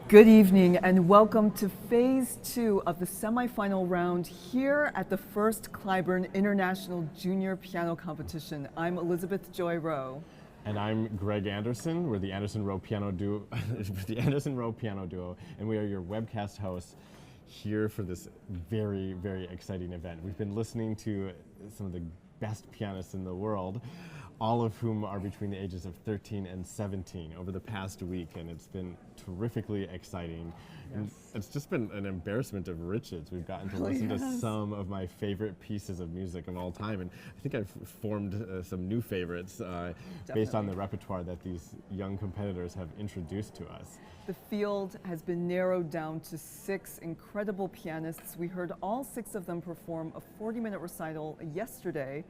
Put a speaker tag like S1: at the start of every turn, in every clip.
S1: Good evening and welcome to Phase 2 of the semifinal round here at the first Cliburn International Junior Piano Competition. I'm Elizabeth Joy Rowe.
S2: And I'm Greg Anderson. We're the Anderson Rowe Piano Duo, and we are your webcast hosts here for this very, very exciting event. We've been listening to some of the best pianists in the world, all of whom are between the ages of 13 and 17 over the past week, and it's been terrifically exciting.
S1: Yes.
S2: And it's just been an embarrassment of riches. We've gotten to listen to some of my favorite pieces of music of all time, and I think I've formed some new favorites based on the repertoire that these young competitors have introduced to us.
S1: The field has been narrowed down to 6 incredible pianists. We heard all 6 of them perform a 40-minute recital yesterday.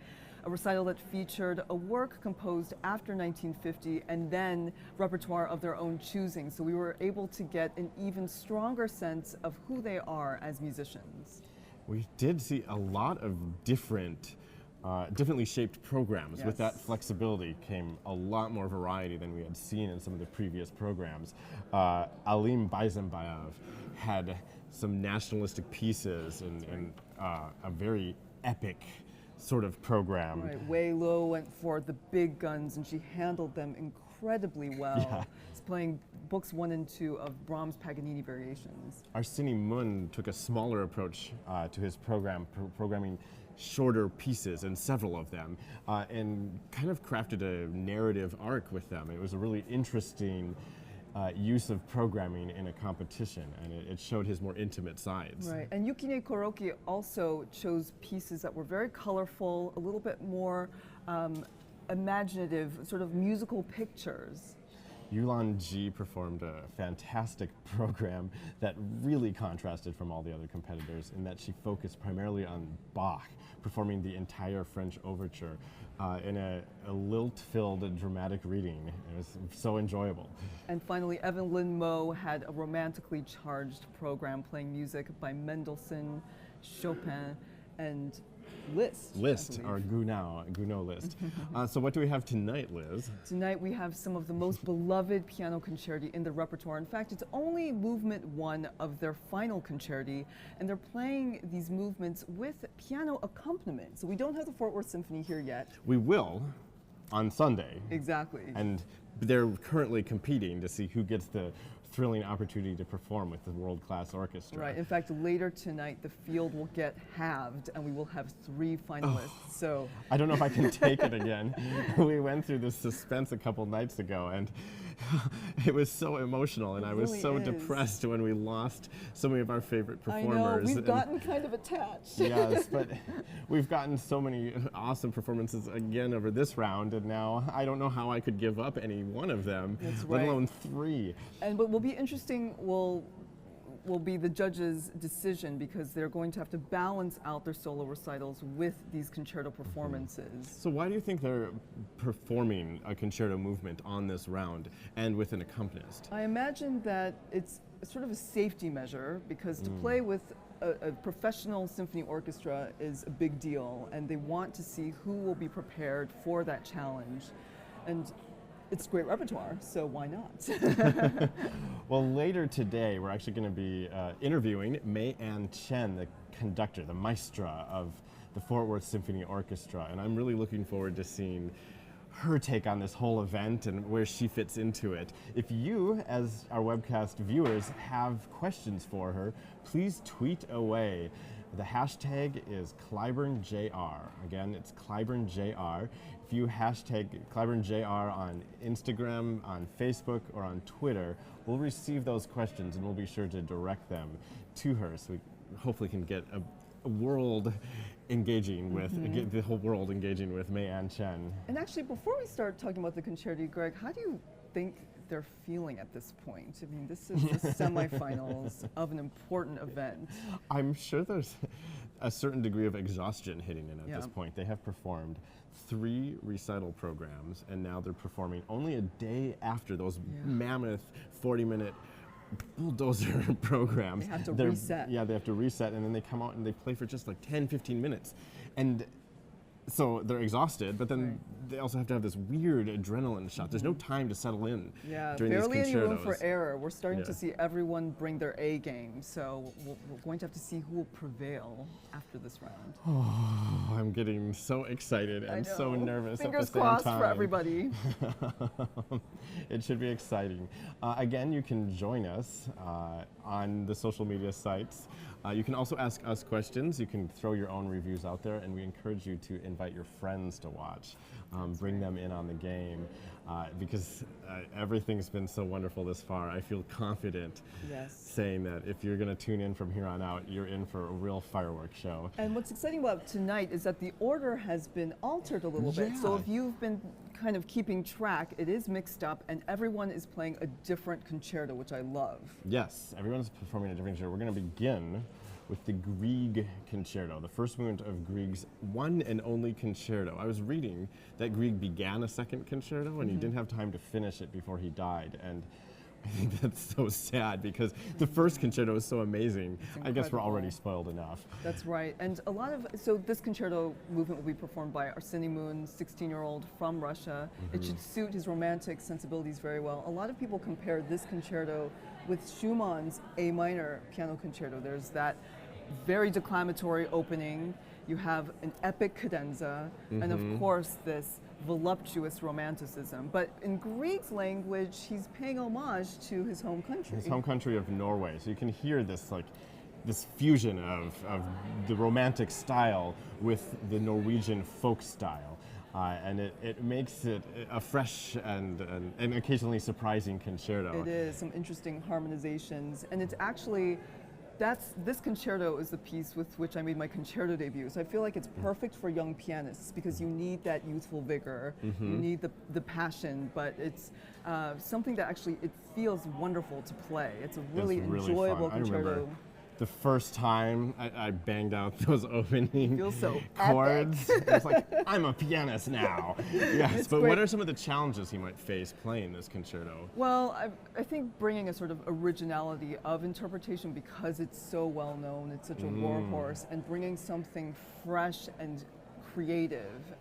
S1: A recital that featured a work composed after 1950 and then repertoire of their own choosing. So we were able to get an even stronger sense of who they are as musicians.
S2: We did see a lot of differently shaped programs.
S1: Yes.
S2: With that flexibility came a lot more variety than we had seen in some of the previous programs. Alim Beisembayev had some nationalistic pieces and a very epic sort of program.
S1: Right. Wei Luo went for the big guns and she handled them incredibly well.
S2: Yeah.
S1: He's playing books 1 and 2 of Brahms' Paganini variations.
S2: Arsenii Mun took a smaller approach to his program, programming shorter pieces and several of them, and kind of crafted a narrative arc with them. It was a really interesting use of programming in a competition, and it showed his more intimate sides.
S1: Right, and Yukin Kuroki also chose pieces that were very colorful, a little bit more imaginative, sort of musical pictures.
S2: Yulan Ji performed a fantastic program that really contrasted from all the other competitors in that she focused primarily on Bach, performing the entire French overture in a lilt-filled dramatic reading. It was so enjoyable.
S1: And finally, Evelyn Mo had a romantically charged program playing music by Mendelssohn, Chopin, and Liszt,
S2: our Gounod Liszt. So what do we have tonight, Liz?
S1: Tonight we have some of the most beloved piano concerti in the repertoire. In fact, it's only movement 1 of their final concerti, and they're playing these movements with piano accompaniment. So we don't have the Fort Worth Symphony here yet.
S2: We will on Sunday.
S1: Exactly.
S2: And they're currently competing to see who gets the thrilling opportunity to perform with the world-class orchestra.
S1: Right. In fact, later tonight, the field will get halved, and we will have 3 finalists. So
S2: I don't know if I can take it again. We went through this suspense a couple nights ago, and it was so emotional, and I was
S1: really
S2: so depressed when we lost so many of our favorite performers.
S1: I know, we've gotten kind of attached.
S2: Yes, but we've gotten so many awesome performances again over this round, and now I don't know how I could give up any one of them, let alone 3.
S1: And what will be interesting will be the judges' decision, because they're going to have to balance out their solo recitals with these concerto performances.
S2: So why do you think they're performing a concerto movement on this round and with an accompanist?
S1: I imagine that it's sort of a safety measure, because to play with a professional symphony orchestra is a big deal, and they want to see who will be prepared for that challenge. And it's great repertoire, so why not?
S2: Well, later today, we're actually going to be interviewing Chen, the conductor, the maestra of the Fort Worth Symphony Orchestra, and I'm really looking forward to seeing her take on this whole event and where she fits into it. If you, as our webcast viewers, have questions for her, please tweet away. The hashtag is CliburnJR. Again, it's CliburnJR. If you hashtag CliburnJR on Instagram, on Facebook, or on Twitter, we'll receive those questions and we'll be sure to direct them to her, so we hopefully can get a world engaging with, get the whole world engaging with Chen.
S1: And actually, before we start talking about the concerti, Greg, how do you think they're feeling at this point? I mean, this is the semifinals of an important event.
S2: I'm sure there's a certain degree of exhaustion hitting in at this point. They have performed 3 recital programs, and now they're performing only a day after those mammoth 40-minute bulldozer programs.
S1: They have to reset.
S2: Yeah, they have to reset, and then they come out and they play for just like 10, 15 minutes. And so they're exhausted, but then they also have to have this weird adrenaline shot. There's no time to settle in during these
S1: barely any
S2: concertos.
S1: room for error. We're starting to see everyone bring their A game, so we're going to have to see who will prevail after this round.
S2: Oh, I'm getting so excited and so nervous
S1: Fingers
S2: at the same
S1: crossed
S2: time.
S1: for everybody.
S2: It should be exciting. Again, you can join us on the social media sites. You can also ask us questions. You can throw your own reviews out there, and we encourage you to invite your friends to watch. Bring them in on the game because everything's been so wonderful this far. I feel confident saying that if you're going to tune in from here on out, you're in for a real fireworks show.
S1: And what's exciting about tonight is that the order has been altered a little bit. So if you've been kind of keeping track, it is mixed up, and everyone is playing a different concerto, which I love.
S2: Yes, everyone's performing a different concerto. We're going to begin with the Grieg Concerto, the first movement of Grieg's one and only concerto. I was reading that Grieg began a second concerto and he didn't have time to finish it before he died. And I think that's so sad because the first concerto is so amazing. I guess we're already spoiled enough.
S1: That's right. And a lot of, so this concerto movement will be performed by Arsenii Moon, 16-year-old from Russia. It should suit his romantic sensibilities very well. A lot of people compare this concerto with Schumann's A minor piano concerto. There's that very declamatory opening. You have an epic cadenza, and of course this voluptuous romanticism. But in Grieg's language, he's paying homage to his home country.
S2: His home country of Norway. So you can hear this this fusion of the romantic style with the Norwegian folk style. And it makes it a fresh and occasionally surprising concerto.
S1: It is, some interesting harmonizations, and it's actually, this concerto is the piece with which I made my concerto debut. So I feel like it's perfect for young pianists because you need that youthful vigor, you need the passion, but it's something that actually, it feels wonderful to play. It's a really enjoyable
S2: fun.
S1: concerto.
S2: The first time I banged out those opening chords,
S1: epic.
S2: it's like, I'm a pianist now. Yes, but what are some of the challenges he might face playing this concerto?
S1: Well, I think bringing a sort of originality of interpretation because it's so well known, it's such a warhorse, and bringing something fresh and creative,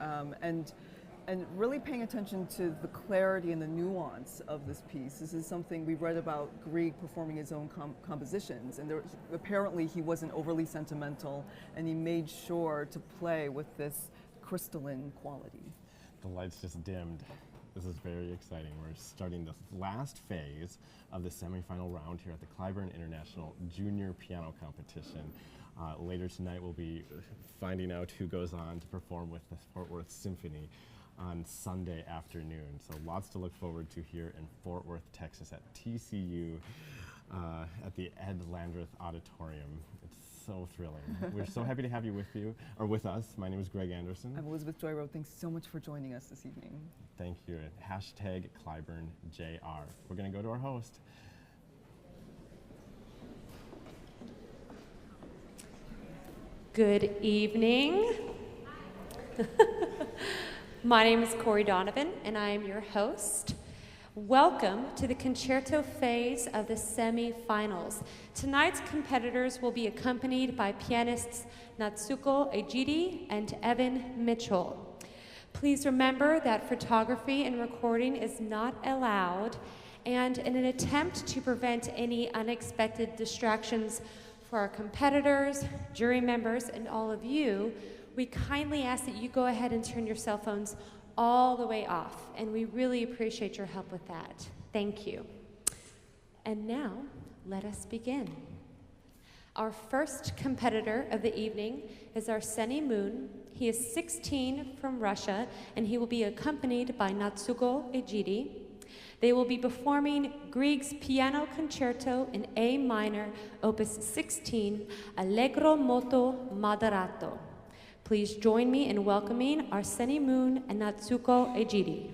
S1: and really paying attention to the clarity and the nuance of this piece. This is something we read about Grieg performing his own compositions, and apparently he wasn't overly sentimental, and he made sure to play with this crystalline quality.
S2: The lights just dimmed. This is very exciting. We're starting the last phase of the semifinal round here at the Cliburn International Junior Piano Competition. Later tonight we'll be finding out who goes on to perform with the Fort Worth Symphony on Sunday afternoon. So lots to look forward to here in Fort Worth, Texas at TCU at the Ed Landreth Auditorium. It's so thrilling. We're so happy to have you with us. My name is Greg Anderson.
S1: I'm Elizabeth Joy Rowe. Thanks so much for joining us this evening.
S2: Thank you. Hashtag CliburnJR. We're going to go to our host.
S3: Good evening. My name is Corey Donovan, and I am your host. Welcome to the concerto phase of the semifinals. Tonight's competitors will be accompanied by pianists Natsuko Ejiri and Evan Mitchell. Please remember that photography and recording is not allowed, and in an attempt to prevent any unexpected distractions for our competitors, jury members, and all of you, we kindly ask that you go ahead and turn your cell phones all the way off, and we really appreciate your help with that. Thank you. And now, let us begin. Our first competitor of the evening is Arsenii Moon. He is 16 from Russia, and he will be accompanied by Natsuko Ejiri. They will be performing Grieg's Piano Concerto in A minor, opus 16, Allegro molto moderato. Please join me in welcoming Arsenii Moon and Natsuko Ejiri.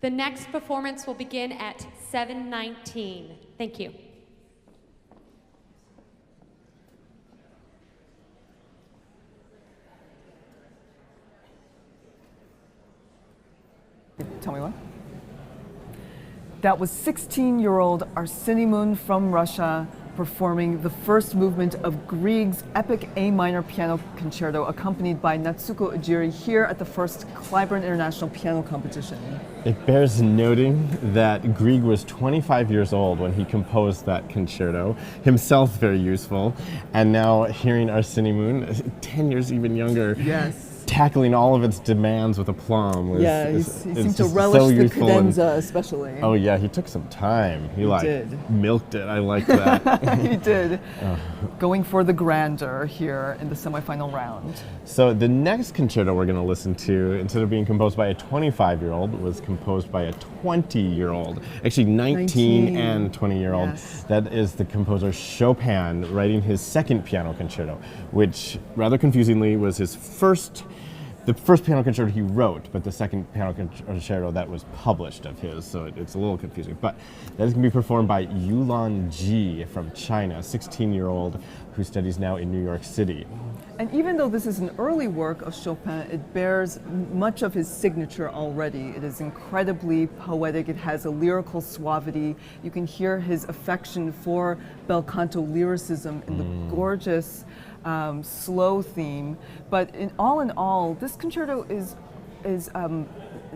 S3: The next performance will begin at 7:19. Thank you.
S1: Tell me what? That was 16-year-old Arsenii Mun from Russia performing the first movement of Grieg's epic A minor piano concerto, accompanied by Natsuko Ejiri here at the first Cliburn International Piano Competition.
S2: It bears noting that Grieg was 25 years old when he composed that concerto, himself very useful, and now hearing Arsenii Moon, 10 years even younger.
S1: Yes.
S2: Tackling all of its demands with aplomb.
S1: He seemed to relish the cadenza especially.
S2: Oh yeah, he took some time. He
S1: did.
S2: Milked it. I like that.
S1: He did. Going for the grandeur here in the semifinal round.
S2: So the next concerto we're going to listen to, instead of being composed by a 25-year-old, was composed by a 20-year-old. Actually 19 and 20-year-old.
S1: Yes.
S2: That is the composer Chopin writing his second piano concerto, which rather confusingly was the first piano concerto he wrote, but the second piano concerto that was published of his, so it's a little confusing. But that is going to be performed by Yulan Ji from China, a 16-year-old who studies now in New York City.
S1: And even though this is an early work of Chopin, it bears much of his signature already. It is incredibly poetic. It has a lyrical suavity. You can hear his affection for bel canto lyricism in the gorgeous slow theme. But in all, this concerto is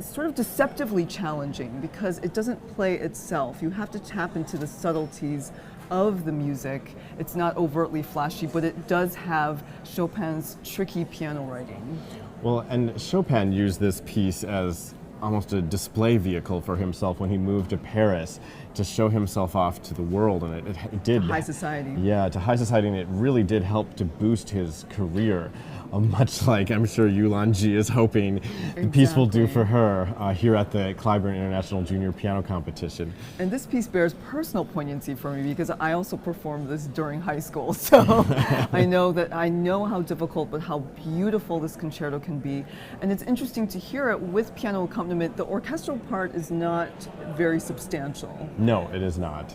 S1: sort of deceptively challenging because it doesn't play itself. You have to tap into the subtleties of the music. It's not overtly flashy, but it does have Chopin's tricky piano writing.
S2: Well, and Chopin used this piece as almost a display vehicle for himself when he moved to Paris to show himself off to the world, and it did.
S1: To high society.
S2: Yeah, to high society, and it really did help to boost his career. Much like I'm sure Yulan Ji is hoping the piece will do for her here at the Cliburn International Junior Piano Competition.
S1: And this piece bears personal poignancy for me because I also performed this during high school. So I know how difficult but how beautiful this concerto can be. And it's interesting to hear it with piano accompaniment. The orchestral part is not very substantial.
S2: No, it is not.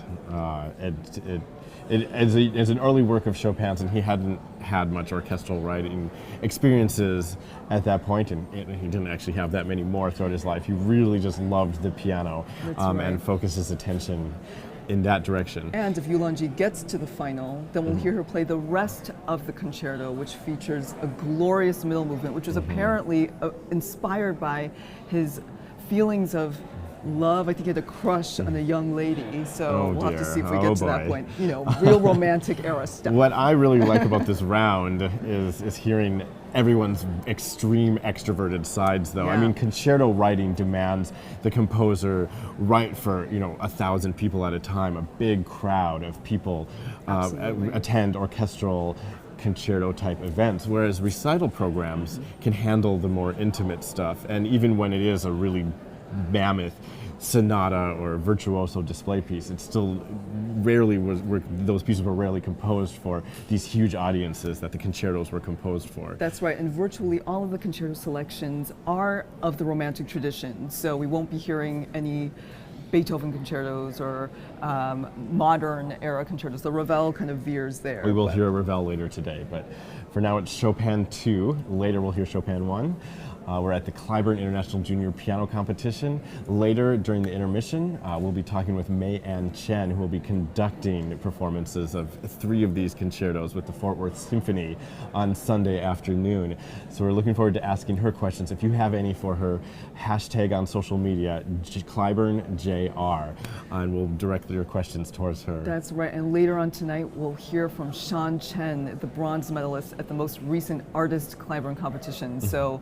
S2: It is an early work of Chopin's, and he hadn't had much orchestral writing experiences at that point, and he didn't actually have that many more throughout his life. He really just loved the piano and focused his attention in that direction.
S1: And if Yulan Ji gets to the final, then we'll hear her play the rest of the concerto, which features a glorious middle movement, which was apparently inspired by his feelings of love, I think he had a crush on a young lady. So we'll have to see if we
S2: Oh,
S1: get to that
S2: boy.
S1: point. You know, real romantic era stuff.
S2: What I really like about this round is hearing everyone's extreme extroverted sides, though. I
S1: Yeah.
S2: mean, concerto writing demands the composer write for 1,000 people at a time, a big crowd of people
S1: Absolutely.
S2: attend orchestral concerto type events, whereas recital programs can handle the more intimate stuff. And even when it is a really mammoth sonata or virtuoso display piece, it still rarely those pieces were rarely composed for these huge audiences that the concertos were composed for.
S1: That's right, and virtually all of the concerto selections are of the Romantic tradition. So we won't be hearing any Beethoven concertos or modern era concertos. The Ravel kind of veers there.
S2: We will hear a Ravel later today, but for now it's Chopin 2. Later we'll hear Chopin 1. We're at the Cliburn International Junior Piano Competition. Later, during the intermission, we'll be talking with Chen, who will be conducting performances of 3 of these concertos with the Fort Worth Symphony on Sunday afternoon. So we're looking forward to asking her questions. If you have any for her, hashtag on social media, CliburnJR, and we'll direct your questions towards her.
S1: That's right, and later on tonight we'll hear from Chen, the bronze medalist at the most recent Artist Cliburn competition. So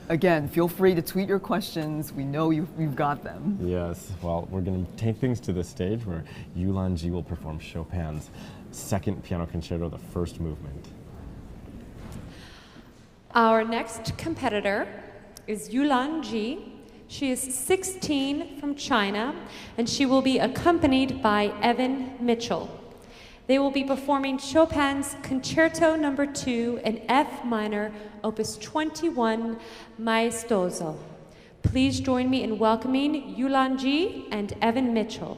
S1: again, feel free to tweet your questions. We know you've got them.
S2: Yes, well, we're going to take things to the stage where Yulan Ji will perform Chopin's second piano concerto, the first movement.
S3: Our next competitor is Yulan Ji. She is 16 from China, and she will be accompanied by Evan Mitchell. They will be performing Chopin's Concerto No. 2 in F minor, Opus 21, Maestoso. Please join me in welcoming Yulan Ji and Evan Mitchell.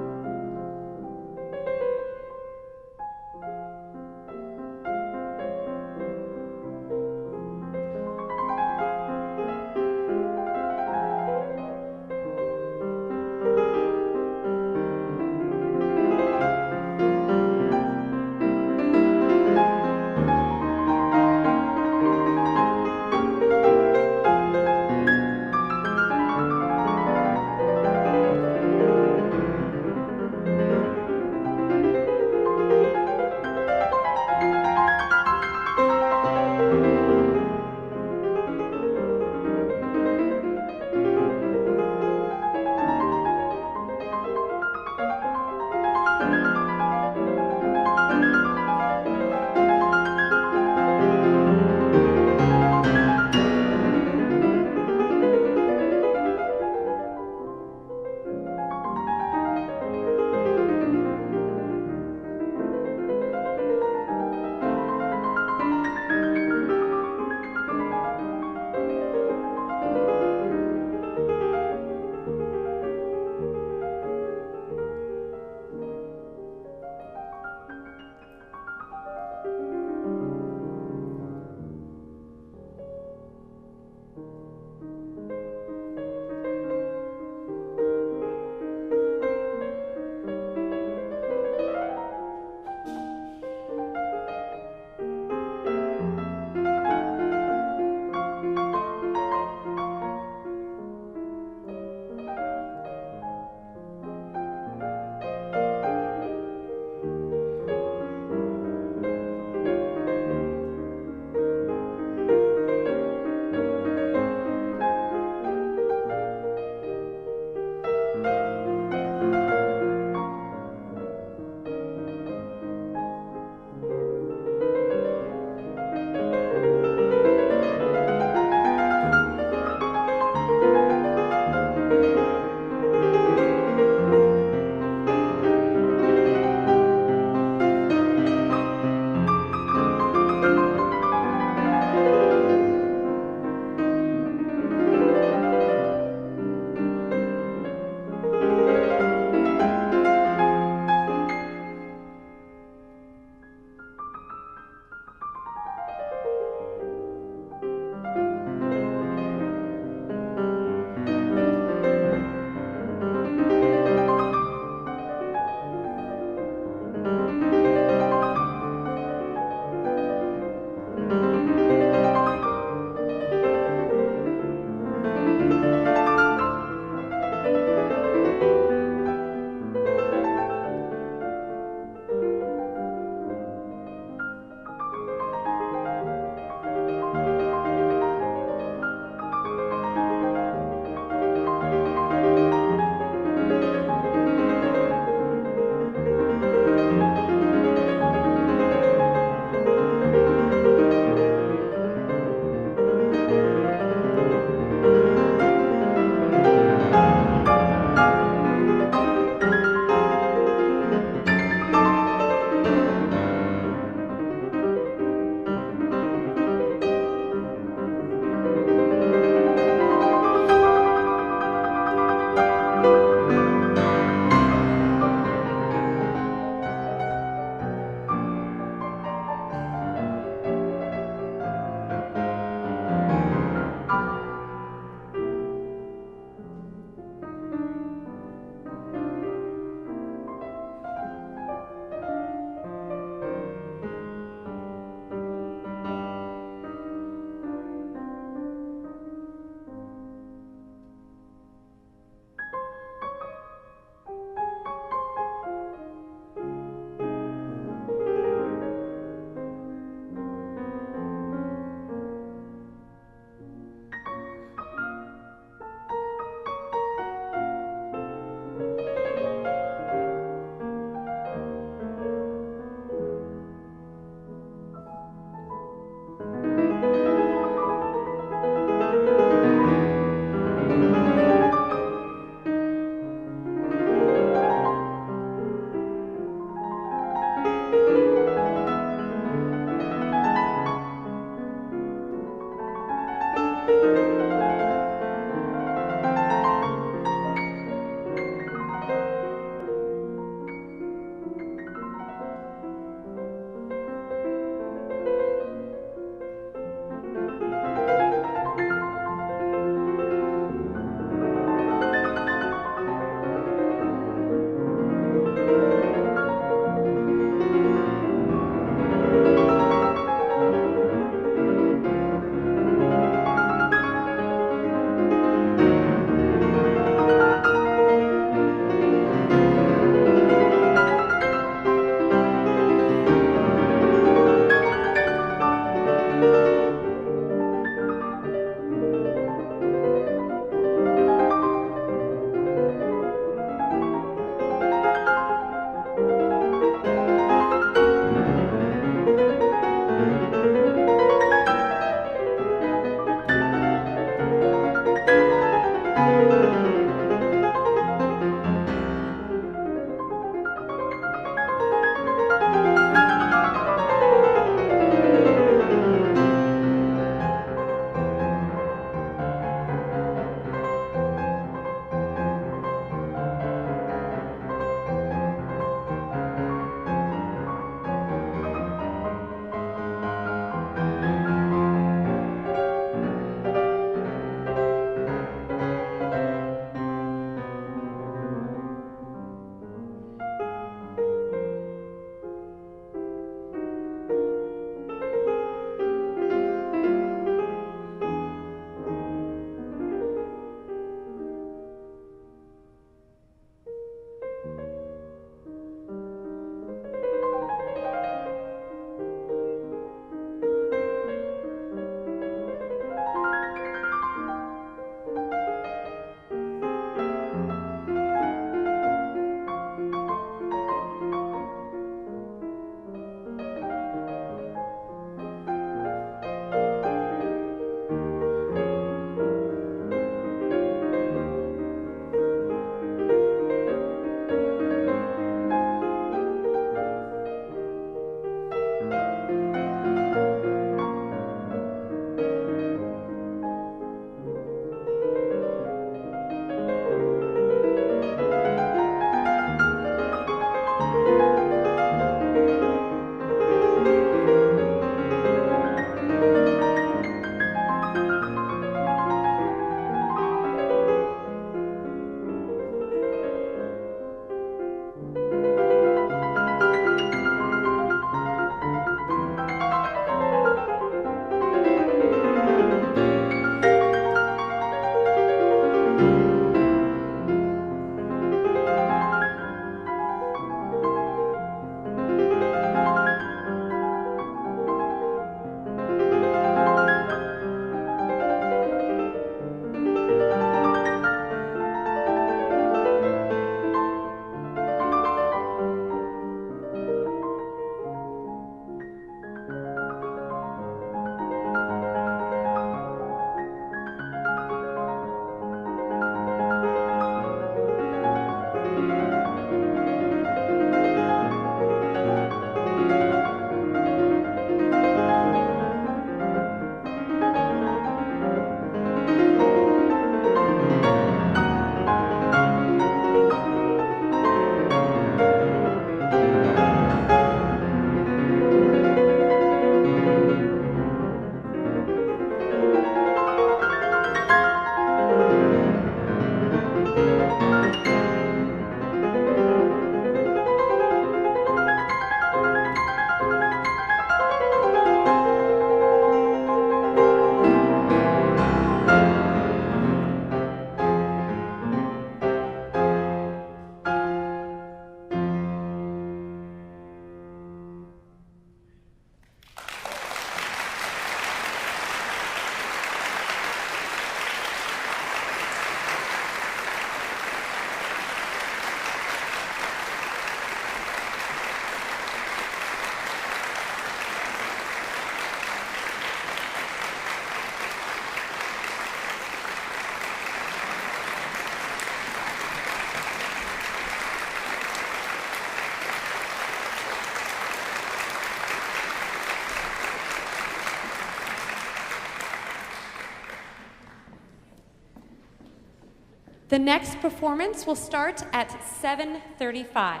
S3: The next performance will start at 7:35.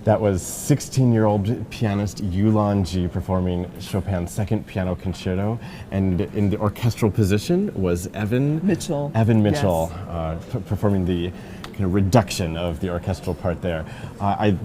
S2: That was 16-year-old pianist Youlan Ji performing Chopin's Second Piano Concerto, and in the orchestral position was Evan
S1: Mitchell.
S2: Yes. Performing the kind of reduction of the orchestral part there. I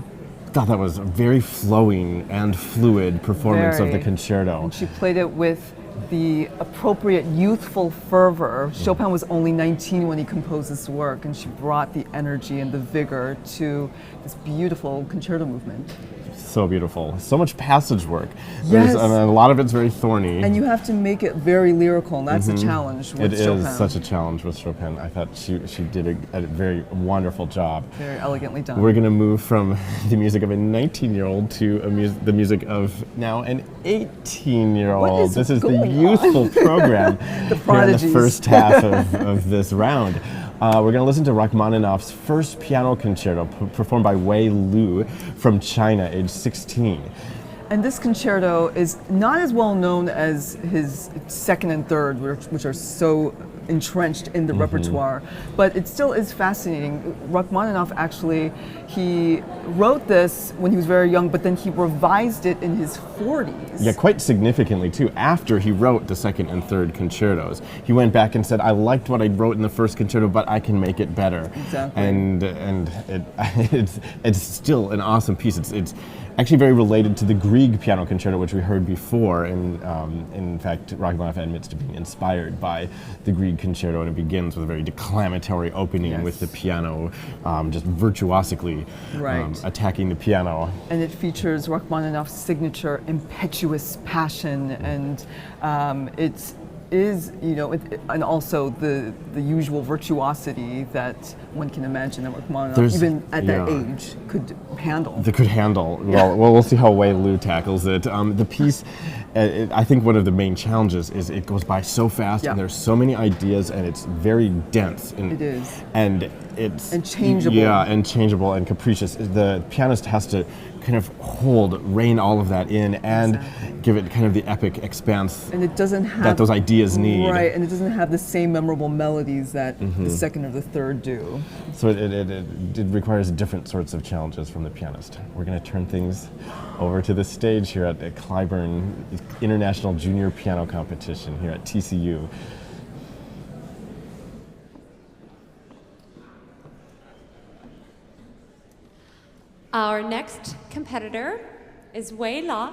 S2: thought that was a very flowing and fluid performance of the concerto.
S1: And she played it with the appropriate youthful fervor. Chopin was only 19 when he composed this work, and she brought the energy and the vigor to this beautiful concerto movement.
S2: So beautiful. So much passage work.
S1: Yes.
S2: And a lot of it's very thorny.
S1: And you have to make it very lyrical, and that's a challenge with Chopin.
S2: It is such a challenge with Chopin. I thought she did a very wonderful job.
S1: Very elegantly done.
S2: We're going to move from the music of a 19-year-old to the music of now an 18-year-old. This is the youthful program here in the first half of this round. We're going to listen to Rachmaninoff's first piano concerto performed by Wei Luo from China, age 16.
S1: And this concerto is not as well known as his second and third, which are so entrenched in the repertoire, but it still is fascinating. Rachmaninoff actually, he wrote this when he was very young, but then he revised it in his 40s.
S2: Yeah, quite significantly too. After he wrote the second and third concertos, he went back and said, I liked what I wrote in the first concerto, but I can make it better.
S1: Exactly.
S2: And it's still an awesome piece. It's actually very related to the Grieg piano concerto, which we heard before. And in fact, Rachmaninoff admits to being inspired by the Grieg concerto, and it begins with a very declamatory opening with the piano just virtuosically attacking the piano.
S1: And it features Rachmaninoff's signature impetuous passion, and it is, and also the usual virtuosity that one can imagine that Rachmaninoff, even at that age, could handle.
S2: They could handle. Well, we'll see how Wei Luo tackles it. The piece, I think one of the main challenges is it goes by so fast, and there's so many ideas, and it's very dense. And,
S1: it is.
S2: And it's...
S1: And changeable.
S2: Yeah, and changeable and capricious. The pianist has to kind of rein all of that in and give it kind of the epic expanse
S1: and it doesn't have,
S2: that those ideas need.
S1: Right, and it doesn't have the same memorable melodies that the second or the third do.
S2: So it requires different sorts of challenges from the pianist. We're going to turn things over to the stage here at the Cliburn International Junior Piano Competition here at TCU.
S3: Our next competitor is Wei Luo.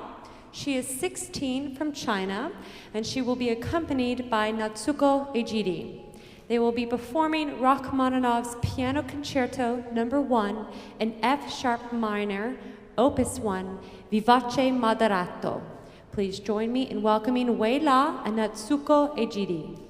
S3: She is 16 from China, and she will be accompanied by Natsuko Ejiri. They will be performing Rachmaninoff's Piano Concerto No. 1 in F-sharp minor, Opus 1, Vivace Moderato. Please join me in welcoming Wei Luo and Natsuko Ejiri.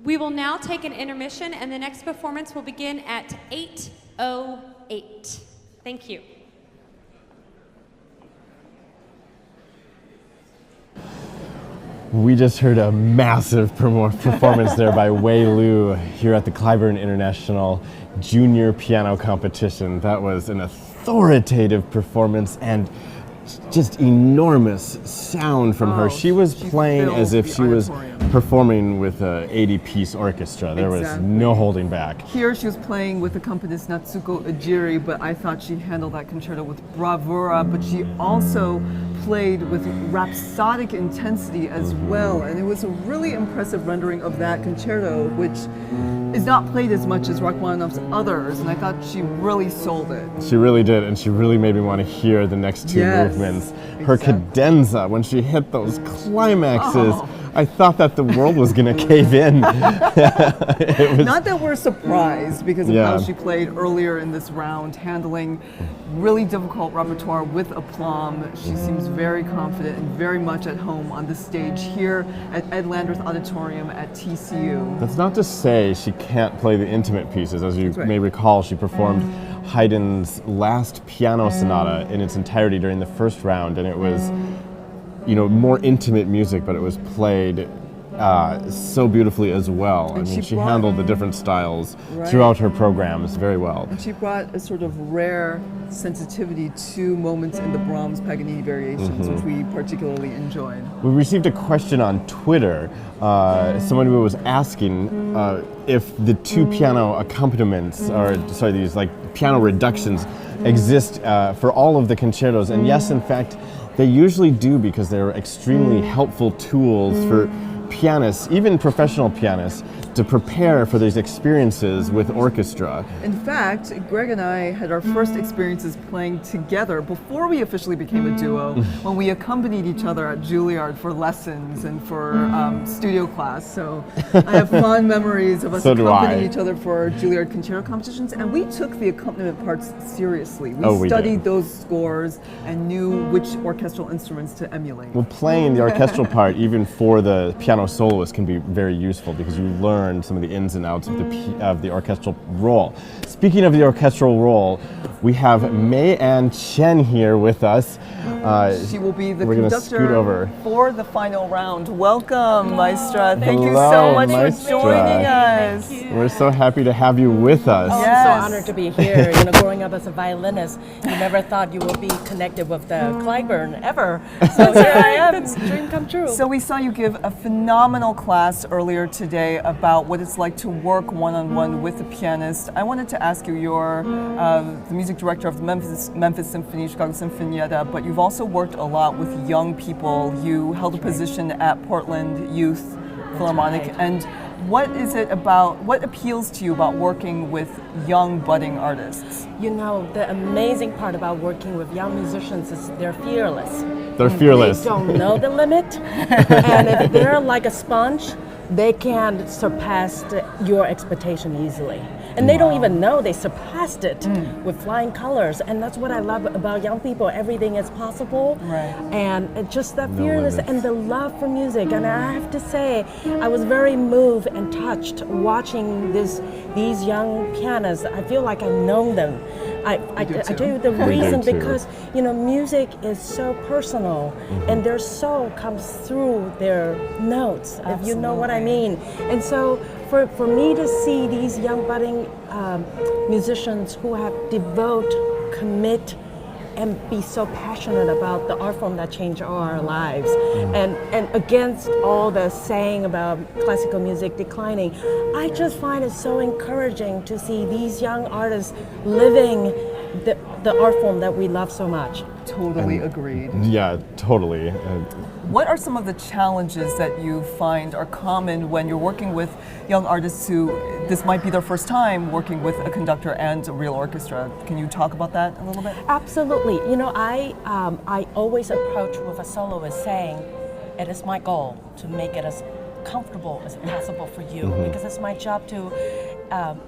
S3: We will now take an intermission, and the next performance will begin at 8:08. Thank you.
S2: We just heard a massive performance there by Wei Luo here at the Cliburn International Junior Piano Competition. That was an authoritative performance and just enormous sound from her. She was playing as if she was performing with an 80-piece orchestra. There was no holding back.
S1: Here she was playing with accompanist Natsuko Ejiri, but I thought she handled that concerto with bravura, but she also played with rhapsodic intensity as well, and it was a really impressive rendering of that concerto, which is not played as much as Rachmaninoff's others, and I thought she really sold it.
S2: She really did, and she really made me want to hear the next two movements. Her cadenza, when she hit those climaxes, I thought that the world was going to cave in.
S1: Not that we're surprised because of how she played earlier in this round, handling really difficult repertoire with aplomb. She seems very confident and very much at home on the stage here at Ed Landreth Auditorium at TCU.
S2: That's not to say she can't play the intimate pieces. As you may recall, she performed Haydn's last piano sonata in its entirety during the first round, and it was, you know, more intimate music, but it was played so beautifully as well.
S1: And
S2: I mean, she handled the different styles throughout her programs very well.
S1: And she brought a sort of rare sensitivity to moments in the Brahms Paganini variations, which we particularly enjoyed.
S2: We received a question on Twitter. Someone who was asking if the two piano accompaniments, or sorry, these like piano reductions exist for all of the concertos. And yes, in fact, they usually do, because they're extremely helpful tools for pianists, even professional pianists, to prepare for these experiences with orchestra.
S1: In fact, Greg and I had our first experiences playing together before we officially became a duo, when we accompanied each other at Juilliard for lessons and for studio class. So I have fond memories of us accompanying each other for Juilliard concerto competitions, and we took the accompaniment parts seriously. We studied those scores and knew which orchestral instruments to emulate.
S2: Well, playing the orchestral part, even for the piano soloist, can be very useful because you learn some of the ins and outs of the orchestral role. Speaking of the orchestral role, we have Mei and Chen here with us.
S1: She will be the conductor for the final round. Welcome, Maestra. Thank you
S2: Hello,
S1: so much
S2: Maestra.
S1: for joining us.
S2: We're so happy to have you with us.
S4: Oh, I'm so honored to be here. You know, growing up as a violinist, you never thought you would be connected with the Cliburn ever. So here I am. It's a dream come true.
S1: So we saw you give a phenomenal class earlier today about what it's like to work one-on-one with a pianist. I wanted to ask you, you're the music director of the Memphis Symphony, Chicago Sinfonietta, but you've also worked a lot with young people. You held a position at Portland Youth Philharmonic. And what is it about, what appeals to you about working with young budding artists?
S4: You know, the amazing part about working with young musicians is they're fearless.
S2: They're fearless.
S4: They don't know the limit. And if they're like a sponge, they can surpass your expectation easily. And they don't even know they surpassed it with flying colors. And that's what I love about young people. Everything is possible. And just that fearlessness and the love for music. And I have to say, I was very moved and touched watching these young pianists. I feel like I know them. I tell you the reason, because you know, music is so personal, and their soul comes through their notes, if you know what I mean. And so for me to see these young budding musicians who have commit, and be so passionate about the art form that changed our lives, and against all the saying about classical music declining, I just find it so encouraging to see these young artists living the art form that we love so much.
S1: Totally agreed.
S2: Yeah, totally.
S1: What are some of the challenges that you find are common when you're working with young artists who, this might be their first time working with a conductor and a real orchestra? Can you talk about that a little bit?
S4: Absolutely. You know, I always approach with a soloist saying, it is my goal to make it as comfortable as possible for you, because it's my job to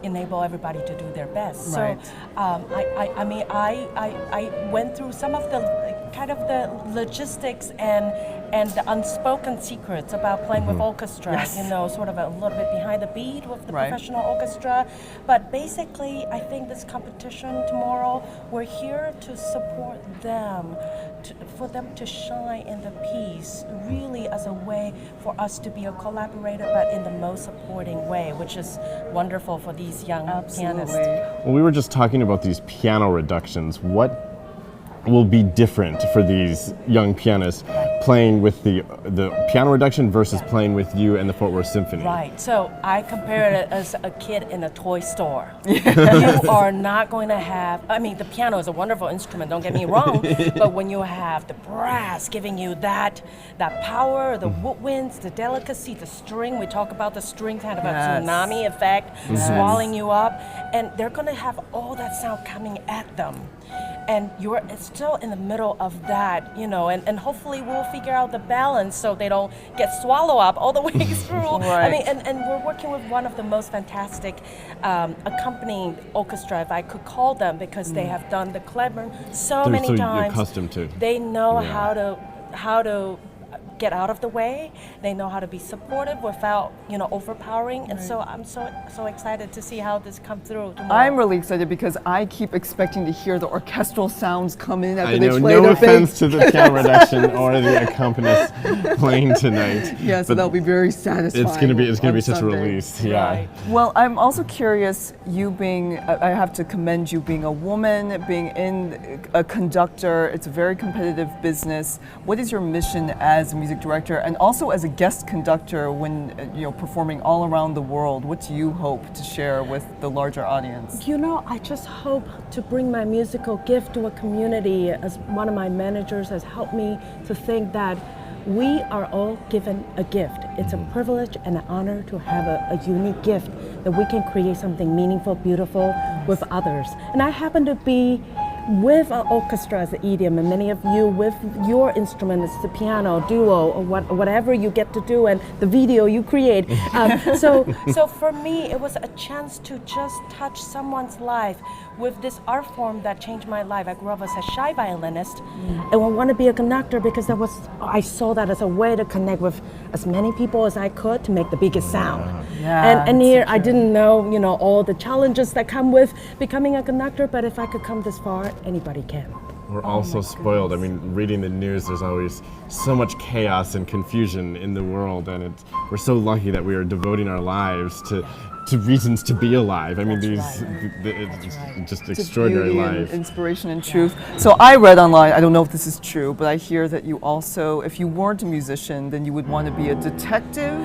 S4: enable everybody to do their best. So I mean, I went through some of the kind of the logistics and and the unspoken secrets about playing with orchestra, sort of a little bit behind the beat with the professional orchestra. But basically, I think this competition tomorrow, we're here to support them, for them to shine in the piece, really as a way for us to be a collaborator, but in the most supporting way, which is wonderful for these young pianists.
S2: Well, we were just talking about these piano reductions. What will be different for these young pianists playing with the piano reduction versus playing with you and the Fort Worth Symphony?
S4: Right. So I compare it as a kid in a toy store. You are not going to have, I mean, the piano is a wonderful instrument, don't get me wrong, but when you have the brass giving you that power, the woodwinds, the delicacy, the string, we talk about the string kind of a tsunami effect, swallowing you up, and they're going to have all that sound coming at them. And you're still in the middle of that, and hopefully we'll figure out the balance so they don't get swallowed up all the way through. I mean, and we're working with one of the most fantastic accompanying orchestra, if I could call them, because they have done the Cliburn so many times.
S2: Accustomed to.
S4: They know how to get out of the way. They know how to be supportive without, overpowering. And so I'm so excited to see how this comes through tomorrow.
S1: I'm really excited because I keep expecting to hear the orchestral sounds come in after they
S2: I know,
S1: play
S2: no
S1: their
S2: offense to the piano reduction or the accompanist playing tonight.
S1: Yeah, so that'll be very satisfying.
S2: It's gonna be such a
S1: Sunday.
S2: release. Yeah.
S1: Well, I'm also curious, you being, I have to commend you being a woman, being a conductor. It's a very competitive business. What is your mission as a music director and also as a guest conductor when performing all around the world? What do you hope to share with the larger audience?
S4: I just hope to bring my musical gift to a community, as one of my managers has helped me to think that we are all given a gift. It's a privilege and an honor to have a unique gift that we can create something meaningful, beautiful with others. And I happen to be with an orchestra as an idiom, and many of you with your instrument as the piano, duo, or whatever you get to do, and the video you create. So for me, it was a chance to just touch someone's life with this art form that changed my life. I grew up as a shy violinist, and I want to be a conductor because I saw that as a way to connect with as many people as I could to make the biggest sound. And here I didn't know, all the challenges that come with becoming a conductor, but if I could come this far, anybody can.
S2: We're all so spoiled. I mean, reading the news, there's always so much chaos and confusion in the world, and we're so lucky that we are devoting our lives to reasons to be alive. I mean, it's just extraordinary life.
S1: Inspiration and truth. So I read online, I don't know if this is true, but I hear that you also, if you weren't a musician, then you would want to be a detective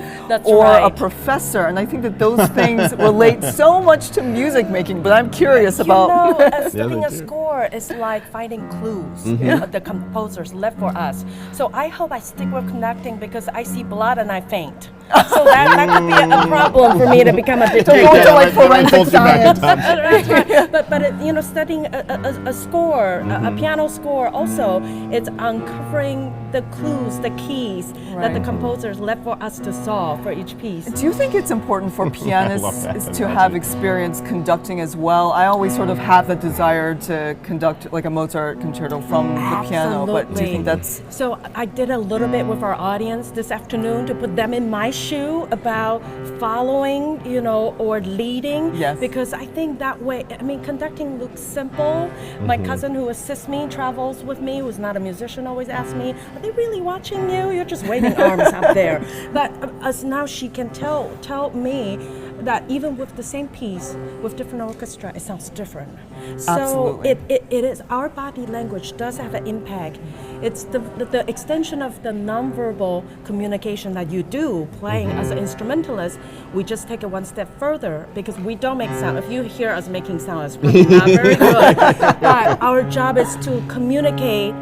S1: or a professor. And I think that those things relate so much to music making, but I'm curious about...
S4: studying a score is like finding clues the composers left for us. So I hope I stick with conducting because I see blood and I faint. So that could be a problem for me to become a detective.
S1: To go to like forensic science.
S4: That's right. But studying a score, a piano score also, it's uncovering the clues, the keys that the composers left for us to solve for each piece.
S1: Do you think it's important for pianists to have experience conducting as well? I always sort of have the desire to conduct like a Mozart concerto from the piano, but do you think that's...
S4: So I did a little bit with our audience this afternoon to put them in my shoe about following, or leading.
S1: Yes.
S4: Because I think that way, conducting looks simple. My cousin who assists me, travels with me, who's not a musician, always asks me, are they really watching you? You're just waving arms up there. But as now she can tell me that even with the same piece, with different orchestra, it sounds different. So it is, our body language does have an impact. It's the extension of the nonverbal communication that you do playing as an instrumentalist. We just take it one step further because we don't make sound. If you hear us making sound, it's probably not very good. But our job is to communicate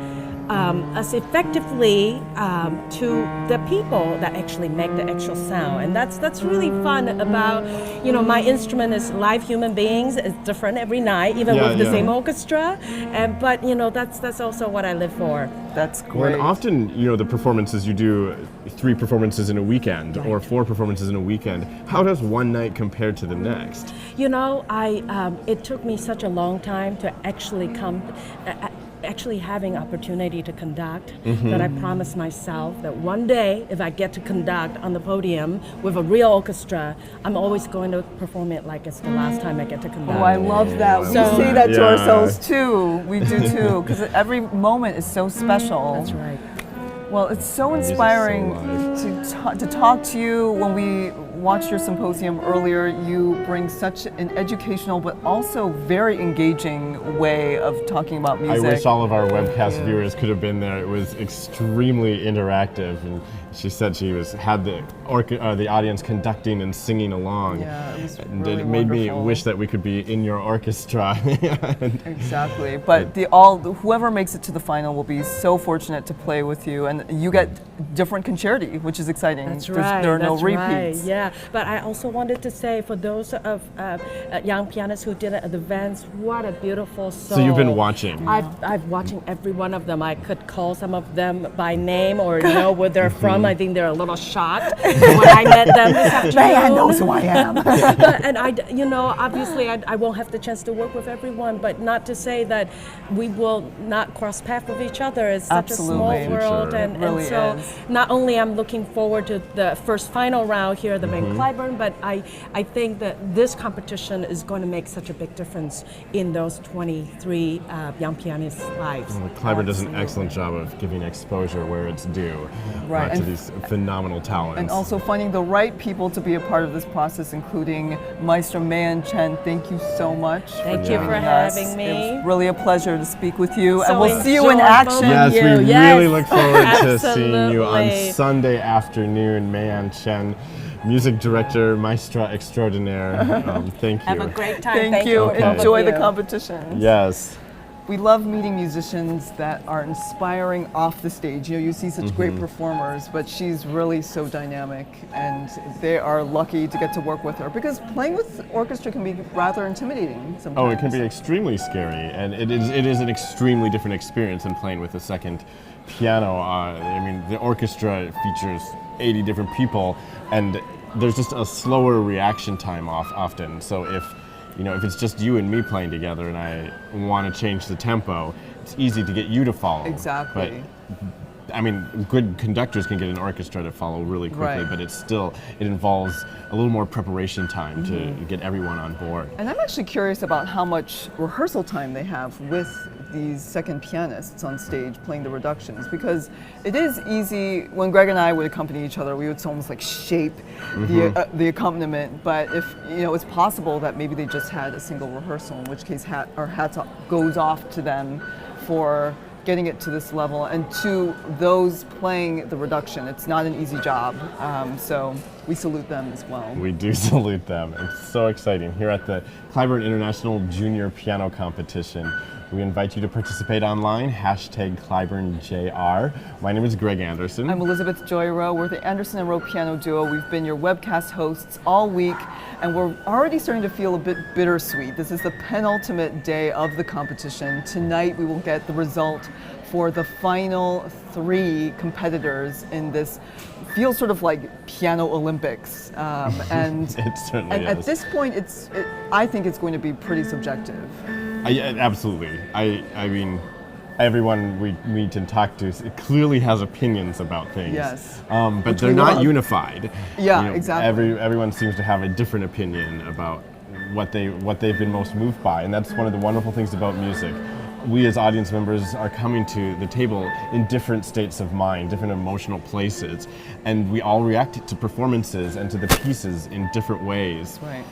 S4: as effectively to the people that actually make the actual sound, and that's really fun about my instrument is live human beings. It's different every night, even with the same orchestra, but that's also what I live for.
S1: That's great.
S2: Well, and often the performances you do 3 performances in a weekend or 4 performances in a weekend. How does one night compare to the next?
S4: It took me such a long time to actually come. actually having opportunity to conduct, that I promised myself that one day, if I get to conduct on the podium with a real orchestra, I'm always going to perform it like it's the last time I get to conduct.
S1: Oh, I love that. We say that to ourselves too. We do too, because every moment is so special.
S4: That's right.
S1: Well, it's so inspiring to talk to you. When we watched your symposium earlier, you bring such an educational but also very engaging way of talking about music.
S2: I wish all of our webcast viewers could have been there. It was extremely interactive, and she said she had the audience conducting and singing along.
S1: Yeah, it was
S2: and
S1: really
S2: it made
S1: wonderful.
S2: me wish that we could be in your orchestra.
S1: Exactly, but whoever makes it to the final will be so fortunate to play with you, and you get different concerti, which is exciting.
S4: That's right.
S1: There are no
S4: that's
S1: repeats.
S4: Right, yeah, but I also wanted to say, for those of young pianists who did it at the events, what a beautiful song.
S2: So you've been watching.
S4: I've watching every one of them. I could call some of them by name or know where they're from. I think they're a little shocked when I met them this afternoon.
S1: Man knows who I am.
S4: And obviously I won't have the chance to work with everyone, but not to say that we will not cross paths with each other. It's such a small world,
S1: It really
S4: so
S1: is.
S4: not only I'm looking forward to the first final round here at the main Cliburn, but I think that this competition is going to make such a big difference in those 23 young pianists' lives.
S2: Well, Cliburn does an excellent job of giving exposure where it's due to these phenomenal talents.
S1: And also finding the right people to be a part of this process, including Maestro Mei and Chen. Thank you so much.
S4: Thank you for
S1: joining us.
S4: having me.
S1: It was really a pleasure to speak with you, and
S4: So
S1: we'll see you in
S4: enjoyable.
S1: action.
S2: Yes, we really look forward to seeing you on
S4: Absolutely.
S2: Sunday afternoon. Mei Chen, music director, maestra extraordinaire. Thank you.
S4: Have a great time.
S1: Thank you.
S2: Okay.
S1: Enjoy the competition.
S2: Yes.
S1: We love meeting musicians that are inspiring off the stage. You see such great performers, but she's really so dynamic, and they are lucky to get to work with her, because playing with orchestra can be rather intimidating sometimes.
S2: Oh, it can be extremely scary, and it is an extremely different experience than playing with a second piano. I mean, the orchestra features 80 different people, and there's just a slower reaction time often. So if it's just you and me playing together and I want to change the tempo, it's easy to get you to follow.
S1: Exactly.
S2: But, I mean, good conductors can get an orchestra to follow really quickly, but it involves a little more preparation time to get everyone on board.
S1: And I'm actually curious about how much rehearsal time they have with these second pianists on stage playing the reductions, because it is easy when Greg and I would accompany each other, we would almost like shape the accompaniment, but if it's possible that maybe they just had a single rehearsal, in which case hats goes off to them for getting it to this level, and to those playing the reduction. It's not an easy job, so we salute them as well.
S2: We do salute them. It's so exciting. Here at the Cliburn International Junior Piano Competition, we invite you to participate online, #CliburnJR. My name is Greg Anderson.
S1: I'm Elizabeth Joy Rowe. We're the Anderson and Rowe Piano Duo. We've been your webcast hosts all week, and we're already starting to feel a bit bittersweet. This is the penultimate day of the competition. Tonight we will get the result for the final 3 competitors in this feels sort of like piano Olympics, and
S2: It certainly is.
S1: at this point, I think it's going to be pretty subjective.
S2: Absolutely. I mean, everyone we meet and talk to clearly has opinions about things.
S1: Yes.
S2: But
S1: Which
S2: they're
S1: we
S2: not
S1: love.
S2: unified.
S1: Yeah, exactly.
S2: Everyone seems to have a different opinion about what they've been most moved by, and that's one of the wonderful things about music. We as audience members are coming to the table in different states of mind, different emotional places, and we all react to performances and to the pieces in different ways.
S1: Right.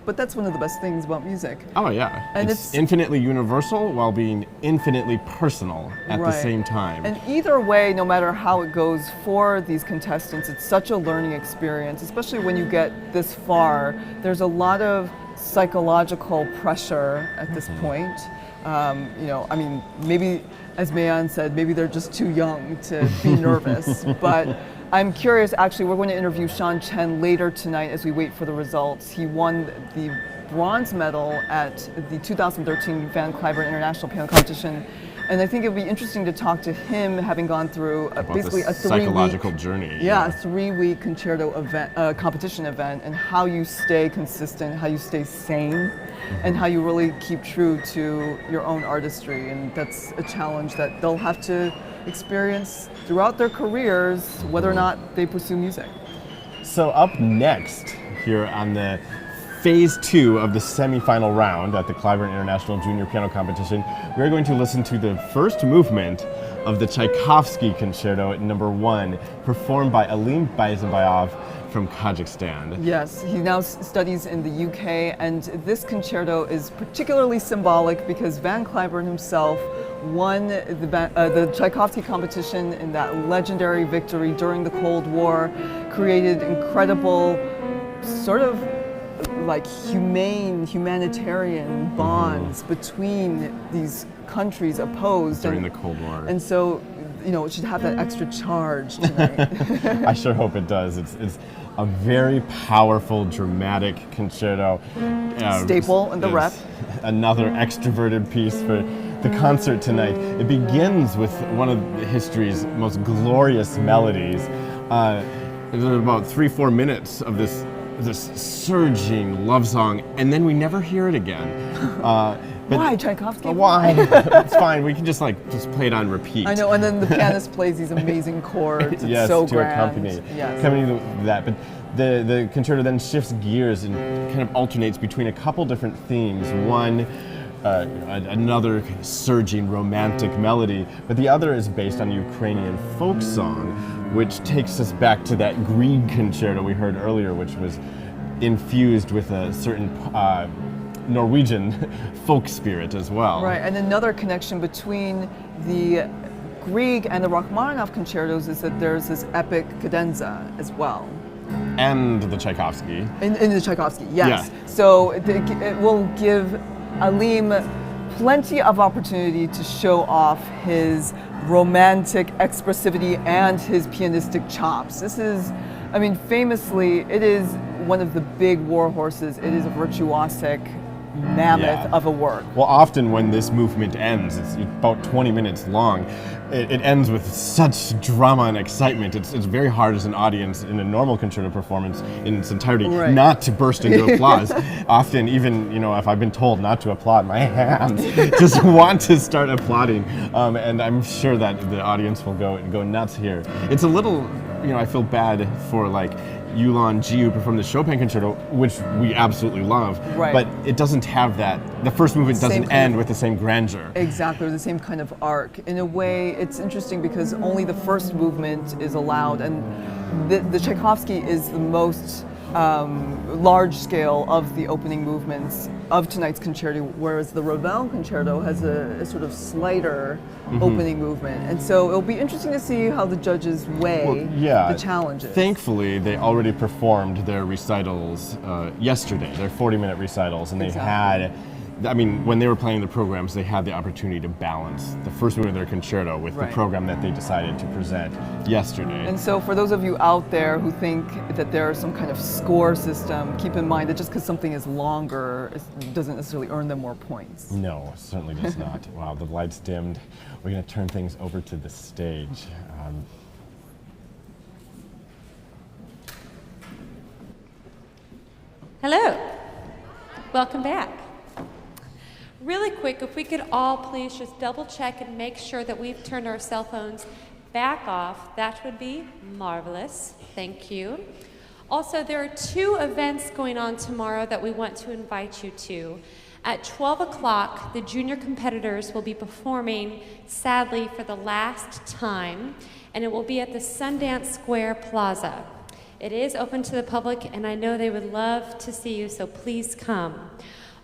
S1: But that's one of the best things about music.
S2: Oh yeah,
S1: And
S2: it's infinitely universal while being infinitely personal at the
S1: Right.
S2: same time.
S1: And either way, no matter how it goes for these contestants, it's such a learning experience, especially when you get this far. There's a lot of psychological pressure at this point. I mean, maybe, as Mayan said, maybe they're just too young to be nervous. But I'm curious, actually, we're going to interview Chen later tonight as we wait for the results. He won the bronze medal at the 2013 Van Cliburn International Piano Competition. And I think it would be interesting to talk to him, having gone through basically a 3-week
S2: psychological journey.
S1: Yeah, a 3-week concerto event, competition event, and how you stay consistent, how you stay sane, and how you really keep true to your own artistry. And that's a challenge that they'll have to experience throughout their careers, whether or not they pursue music.
S2: So up next here on the Phase 2 of the semi-final round at the Cliburn International Junior Piano Competition, we're going to listen to the first movement of the Tchaikovsky Concerto number 1, performed by Alim Beisembayev from Kazakhstan.
S1: Yes, he now studies in the UK, and this concerto is particularly symbolic because Van Cliburn himself won the Tchaikovsky competition in that legendary victory during the Cold War, created incredible sort of like humanitarian bonds between these countries opposed
S2: during the Cold War.
S1: And so, you know, it should have that extra charge tonight.
S2: I sure hope it does. It's a very powerful, dramatic concerto.
S1: Staple in the rep.
S2: Another extroverted piece for the concert tonight. It begins with one of history's most glorious melodies. There's about 3-4 minutes of this surging love song, and then we never hear it again.
S1: Why, Tchaikovsky?
S2: Why? It's fine. We can just play it on repeat.
S1: I know, and then the pianist plays these amazing chords. It's
S2: yes,
S1: so
S2: to
S1: grand.
S2: accompany that. But the concerto then shifts gears and kind of alternates between a couple different themes. One, another kind of surging romantic melody, but the other is based on Ukrainian folk song, which takes us back to that Grieg concerto we heard earlier, which was infused with a certain Norwegian folk spirit as well.
S1: Right, and another connection between the Grieg and the Rachmaninoff concertos is that there's this epic cadenza as well.
S2: And the Tchaikovsky.
S1: In the Tchaikovsky, yes.
S2: Yeah.
S1: So it will give Alim plenty of opportunity to show off his romantic expressivity and his pianistic chops. This is, I mean, famously, it is one of the big war horses. It is a virtuosic mammoth of a work.
S2: Well, often when this movement ends, it's about 20 minutes long, it ends with such drama and excitement. It's very hard as an audience in a normal concerto performance in its entirety not to burst into applause. Often, even if I've been told not to applaud, my hands just want to start applauding, and I'm sure that the audience will go nuts here. It's a little, I feel bad for Yulan Ji, who performed the Chopin Concerto, which we absolutely love, but it doesn't have that. The first movement doesn't end with the same grandeur.
S1: Exactly, the same kind of arc. In a way, it's interesting because only the first movement is allowed, and the Tchaikovsky is the most large scale of the opening movements of tonight's concerto, whereas the Ravel Concerto has a sort of slighter opening movement. And so it'll be interesting to see how the judges weigh the challenges.
S2: Thankfully, they already performed their recitals yesterday, their 40-minute recitals, and they had, when they were playing the programs, they had the opportunity to balance the first movement of their concerto with the program that they decided to present yesterday.
S1: And so for those of you out there who think that there's some kind of score system, keep in mind that just because something is longer, it doesn't necessarily earn them more points.
S2: No, it certainly does not. Wow, the lights dimmed. We're going to turn things over to the stage.
S3: Hello. Welcome back. Really quick, if we could all please just double check and make sure that we've turned our cell phones back off, that would be marvelous. Thank you. Also, there are 2 events going on tomorrow that we want to invite you to. At 12 o'clock, the junior competitors will be performing, sadly, for the last time, and it will be at the Sundance Square Plaza. It is open to the public, and I know they would love to see you, so please come.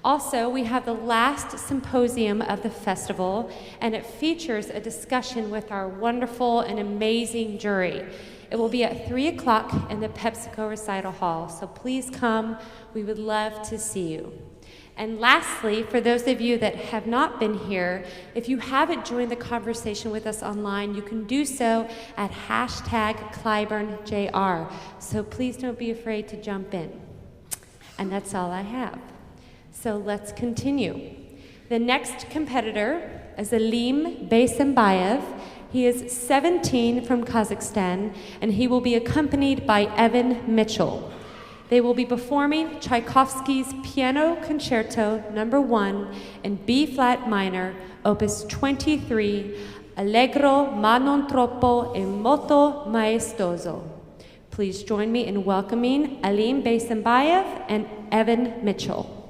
S3: Also, we have the last symposium of the festival, and it features a discussion with our wonderful and amazing jury. It will be at 3 o'clock in the PepsiCo Recital Hall, so please come. We would love to see you. And lastly, for those of you that have not been here, if you haven't joined the conversation with us online, you can do so at #CliburnJR. So please don't be afraid to jump in. And that's all I have. So let's continue. The next competitor is Alim Beisembayev. He is 17 from Kazakhstan, and he will be accompanied by Evan Mitchell. They will be performing Tchaikovsky's Piano Concerto No. 1 in B-flat minor, Opus 23, Allegro ma non troppo e molto maestoso. Please join me in welcoming Alim Beisembayev and Evan Mitchell.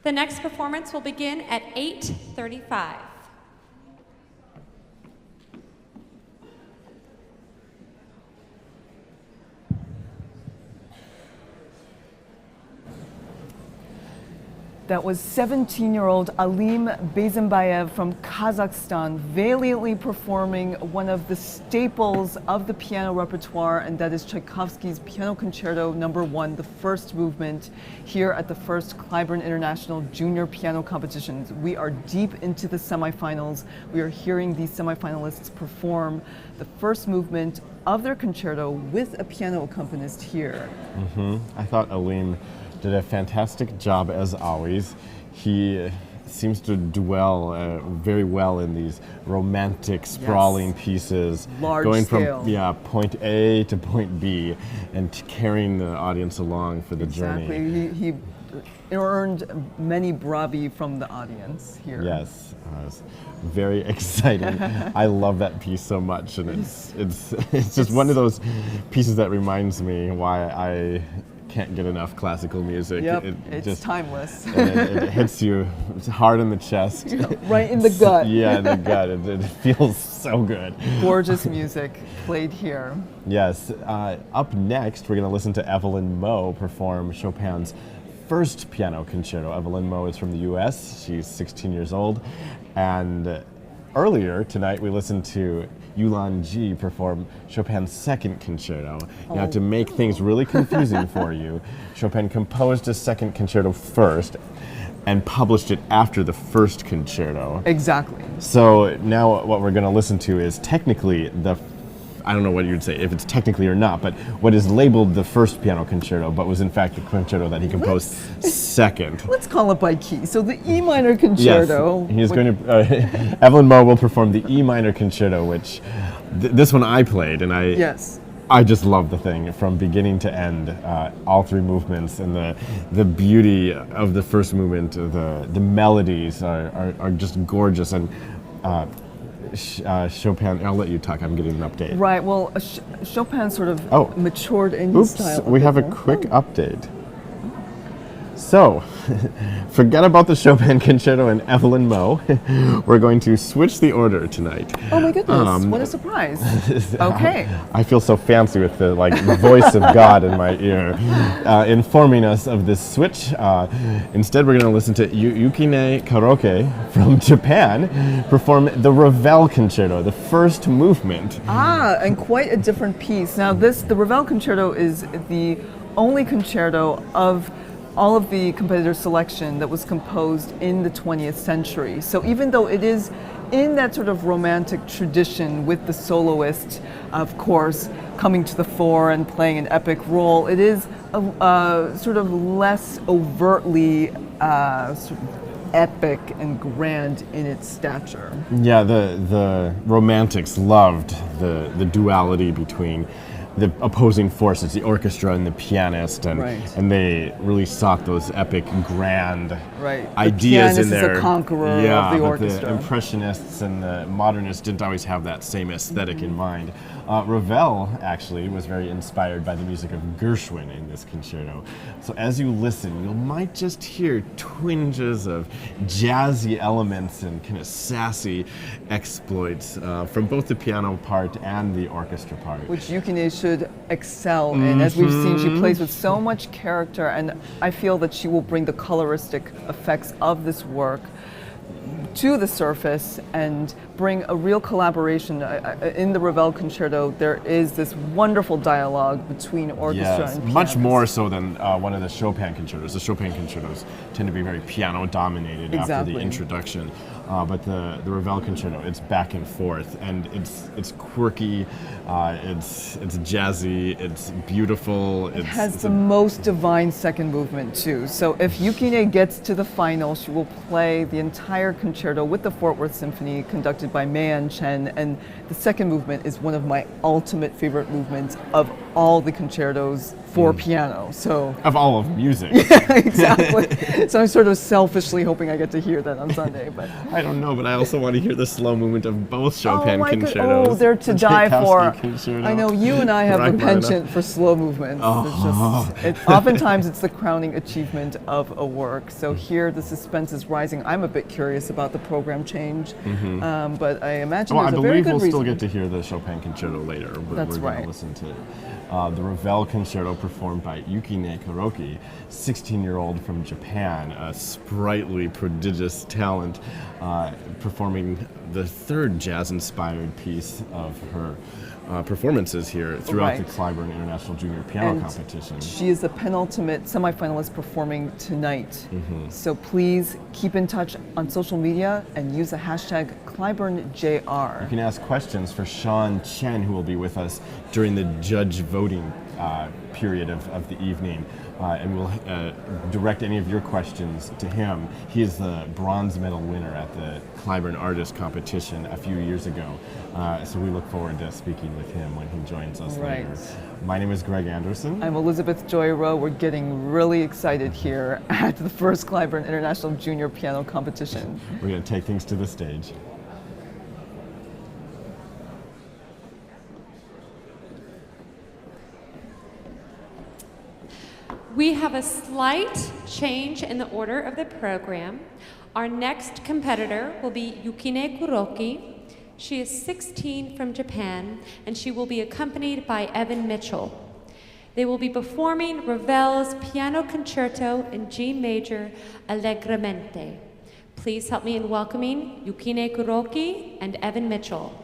S3: The next performance will begin at 8:35.
S1: That was 17-year-old Alim Beisembayev from Kazakhstan, valiantly performing one of the staples of the piano repertoire, and that is Tchaikovsky's Piano Concerto No. 1, the first movement, here at the first Cliburn International Junior Piano Competitions. We are deep into the semifinals. We are hearing these semifinalists perform the first movement of their concerto with a piano accompanist here.
S2: I thought Alim did a fantastic job as always. He seems to dwell very well in these romantic, sprawling pieces,
S1: Large
S2: going
S1: scale.
S2: from point A to point B, and carrying the audience along for the journey.
S1: Exactly. He earned many bravi from the audience here.
S2: Yes, it's very exciting. I love that piece so much, and it's just one of those pieces that reminds me why I can't get enough classical music.
S1: Yep,
S2: It's
S1: just timeless.
S2: and it hits you hard in the chest.
S1: Right in the gut.
S2: Yeah, in the gut. It feels so good.
S1: Gorgeous music played here.
S2: Yes. Up next, we're going to listen to Evelyn Mo perform Chopin's first piano concerto. Evelyn Mo is from the US. She's 16 years old. And earlier tonight, we listened to Yulan Ji perform Chopin's second concerto. Now, to make things really confusing for you, Chopin composed his second concerto first and published it after the first concerto.
S1: Exactly.
S2: So now what we're going to listen to is technically I don't know what you'd say, if it's technically or not, but what is labeled the first piano concerto, but was in fact the concerto that he composed second.
S1: Let's call it by key. So the E minor concerto.
S2: Yes, he's going to. Evelyn Mo will perform the E minor concerto, which this one I played, and I just love the thing from beginning to end, all three movements, and the beauty of the first movement. The melodies are just gorgeous, and Chopin, I'll let you talk, I'm getting an update.
S1: Right, well, Chopin sort of matured in his style.
S2: We have a quick update. So, forget about the Chopin concerto and Evelyn Mo. We're going to switch the order tonight.
S1: Oh my goodness, what a surprise. Okay.
S2: I feel so fancy with the voice of God in my ear informing us of this switch. Instead, we're going to listen to Yukin Kuroki from Japan perform the Ravel concerto, the first movement.
S1: And quite a different piece. Now the Ravel concerto is the only concerto of all of the competitor selection that was composed in the 20th century. So even though it is in that sort of romantic tradition with the soloist, of course, coming to the fore and playing an epic role, it is sort of less overtly sort of epic and grand in its stature.
S2: Yeah, the Romantics loved the duality between the opposing forces, the orchestra and the pianist, and they really sought those epic, grand ideas in there.
S1: The pianist is a conqueror of the orchestra.
S2: But the Impressionists and the Modernists didn't always have that same aesthetic in mind. Ravel actually was very inspired by the music of Gershwin in this concerto. So as you listen, you might just hear twinges of jazzy elements and kind of sassy exploits from both the piano part and the orchestra part.
S1: Which Yukine should excel in. As we've seen, she plays with so much character, and I feel that she will bring the coloristic effects of this work to the surface and bring a real collaboration. In the Ravel Concerto, there is this wonderful dialogue between orchestra and pianist.
S2: Much more so than one of the Chopin concertos. The Chopin concertos tend to be very piano dominated after the introduction. But the Ravel Concerto, it's back and forth, and it's quirky, it's jazzy, it's beautiful.
S1: It has the most divine second movement too. So if Yukine gets to the final, she will play the entire concerto with the Fort Worth Symphony, conducted by Mei and Chen. And the second movement is one of my ultimate favorite movements of all the concertos for piano. So
S2: of all of music.
S1: Yeah, exactly. So I'm sort of selfishly hoping I get to hear that on Sunday. But
S2: I don't know, but I also want to hear the slow movement of both Chopin concertos.
S1: Oh, they're to die for.
S2: Concerto.
S1: I know you and I have a penchant for slow movements. Oftentimes it's the crowning achievement of a work. So here the suspense is rising. I'm a bit curious about the program change, but I imagine there's a very good reason.
S2: I believe we'll still get to hear the Chopin concerto later.
S1: That's
S2: we're going to listen to the Ravel Concerto performed by Yukin Kuroki, 16-year-old from Japan, a sprightly, prodigious talent, performing the third jazz-inspired piece of her performances here throughout the Cliburn International Junior Piano Competition.
S1: She is the penultimate semifinalist performing tonight. So please keep in touch on social media and use the hashtag CliburnJR.
S2: You can ask questions for Chen, who will be with us during the judge voting period of the evening. And we'll direct any of your questions to him. He is the bronze medal winner at the Cliburn Artist Competition a few years ago. So we look forward to speaking with him when he joins us later. My name is Greg Anderson.
S1: I'm Elizabeth Joy Rowe. We're getting really excited here at the first Cliburn International Junior Piano Competition.
S2: We're going to take things to the stage.
S3: We have a slight change in the order of the program. Our next competitor will be Yukin Kuroki. She is 16 from Japan, and she will be accompanied by Evan Mitchell. They will be performing Ravel's Piano Concerto in G major Allegremente. Please help me in welcoming Yukin Kuroki and Evan Mitchell.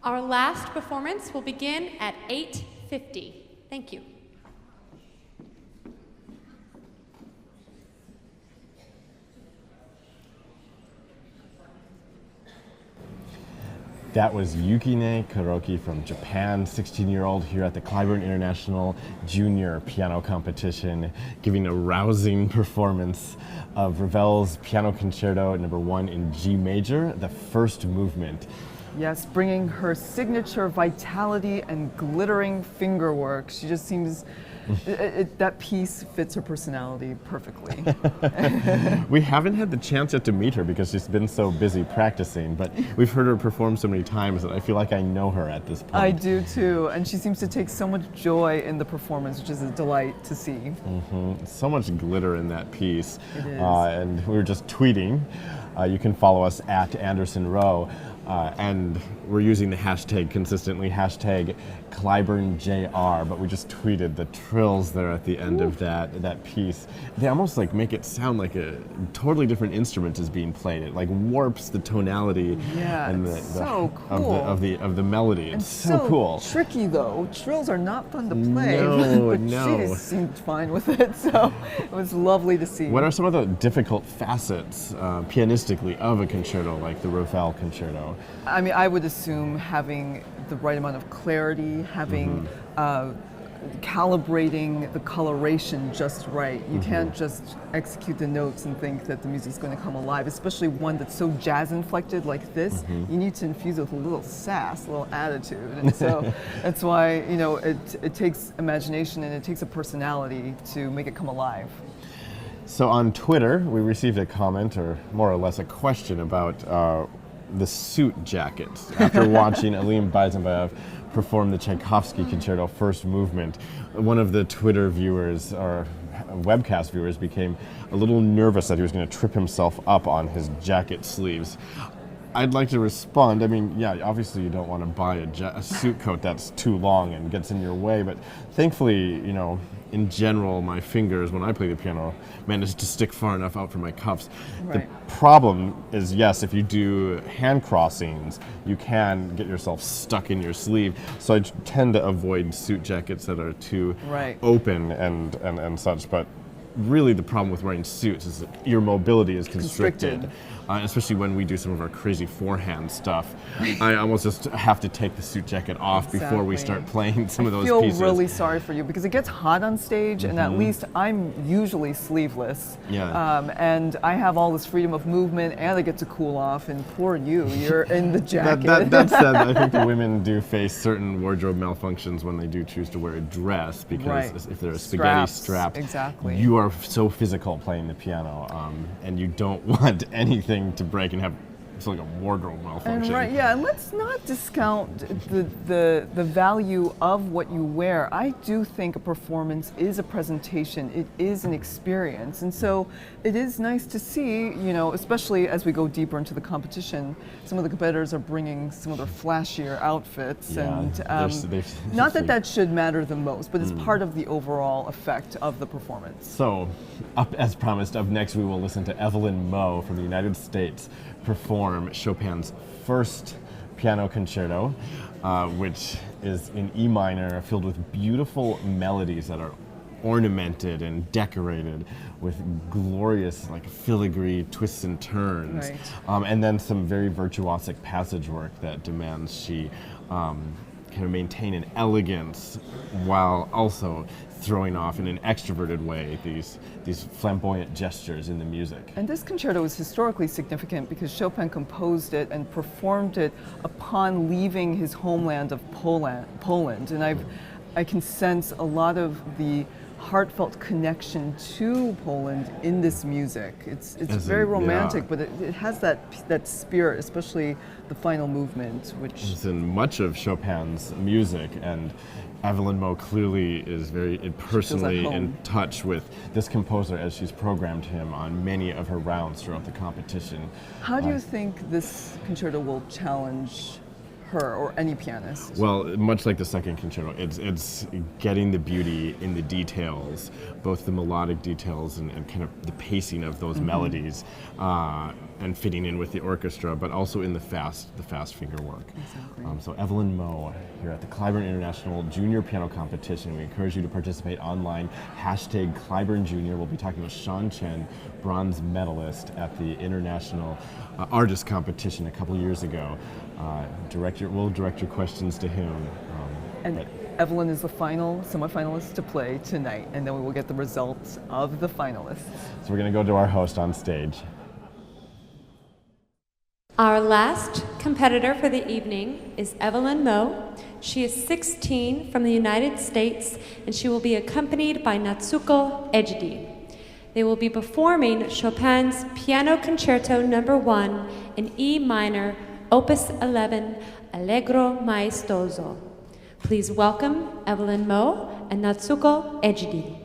S3: Our last performance will begin at 8:50. Thank you.
S2: That was Yukin Kuroki from Japan, 16-year-old here at the Cliburn International Junior Piano Competition, giving a rousing performance of Ravel's Piano Concerto No. 1 in G major, the first movement.
S1: Yes, bringing her signature vitality and glittering fingerwork. She just seems, that piece fits her personality perfectly.
S2: We haven't had the chance yet to meet her because she's been so busy practicing, but we've heard her perform so many times that I feel like I know her at this point.
S1: I do too, and she seems to take so much joy in the performance, which is a delight to see.
S2: So much glitter in that piece.
S1: It is.
S2: And we were just tweeting. You can follow us at Anderson Row. And we're using the hashtag consistently, hashtag CliburnJR, but we just tweeted the trills there at the end of that piece. They almost like make it sound like a totally different instrument is being played. It like warps the tonality and
S1: so cool.
S2: of the melody.
S1: And
S2: it's so cool.
S1: Tricky though. Trills are not fun to play.
S2: No,
S1: but
S2: no.
S1: She seemed fine with it, so it was lovely to see.
S2: What are some of the difficult facets pianistically of a concerto like the Ravel Concerto?
S1: I mean, I would assume having the right amount of clarity, having calibrating the coloration just right. You can't just execute the notes and think that the music's going to come alive, especially one that's so jazz inflected like this. You need to infuse it with a little sass, a little attitude, and so that's why, you know, it takes imagination and it takes a personality to make it come alive.
S2: So on Twitter, we received a comment, or more or less a question about the suit jackets after watching Alim Beisembayev perform the Tchaikovsky Concerto first movement. One of the Twitter viewers, or webcast viewers, became a little nervous that he was going to trip himself up on his jacket sleeves. I'd like to respond. I mean, yeah, obviously you don't want to buy a suit coat that's too long and gets in your way, but thankfully, you know, in general, my fingers, when I play the piano, manage to stick far enough out from my cuffs.
S1: Right.
S2: The problem is, yes, if you do hand crossings, you can get yourself stuck in your sleeve. So I tend to avoid suit jackets that are too open and such. But really the problem with wearing suits is that your mobility is constricted. Especially when we do some of our crazy forehand stuff. I almost just have to take the suit jacket off before we start playing some of those pieces. I feel
S1: really sorry for you because it gets hot on stage, and at least I'm usually sleeveless. And I have all this freedom of movement, and I get to cool off, and poor you're in the jacket.
S2: That said, I think the women do face certain wardrobe malfunctions when they do choose to wear a dress, because if there are spaghetti straps, you are so physical playing the piano, and you don't want anything to break and have like a wardrobe malfunction.
S1: And let's not discount the value of what you wear. I do think a performance is a presentation. It is an experience, and so it is nice to see, you know, especially as we go deeper into the competition, some of the competitors are bringing some of their flashier outfits, and not that should matter the most, but it's part of the overall effect of the performance.
S2: So, up as promised, up next we will listen to Evelyn Mo from the United States perform Chopin's first piano concerto, which is in E minor, filled with beautiful melodies that are ornamented and decorated with glorious, like, filigree twists and turns, and then some very virtuosic passage work that demands she kind of maintain an elegance while also throwing off in an extroverted way these flamboyant gestures in the music.
S1: And this concerto is historically significant because Chopin composed it and performed it upon leaving his homeland of Poland. And I can sense a lot of the heartfelt connection to Poland in this music. It's very romantic, but it has that spirit, especially the final movement, which
S2: is in much of Chopin's music. And Evelyn Mo clearly is very personally in touch with this composer as she's programmed him on many of her rounds throughout the competition.
S1: How do you think this concerto will challenge her or any pianist?
S2: Well, much like the second concerto, it's getting the beauty in the details, both the melodic details and kind of the pacing of those melodies, and fitting in with the orchestra, but also in the fast finger work.
S1: Exactly.
S2: So Evelyn Mo here at the Cliburn International Junior Piano Competition. We encourage you to participate online. #Cliburn Junior. We'll be talking with Chen, bronze medalist at the International Artist Competition a couple years ago. We'll direct your questions to him.
S1: And Evelyn is the final semifinalist to play tonight, and then we will get the results of the finalists.
S2: So we're going to go to our host on stage.
S3: Our last competitor for the evening is Evelyn Mo. She is 16 from the United States, and she will be accompanied by Natsuko Ejiri. They will be performing Chopin's Piano Concerto No. 1 in E minor, Opus 11, Allegro Maestoso. Please welcome Evelyn Mo and Natsuko Ejiri.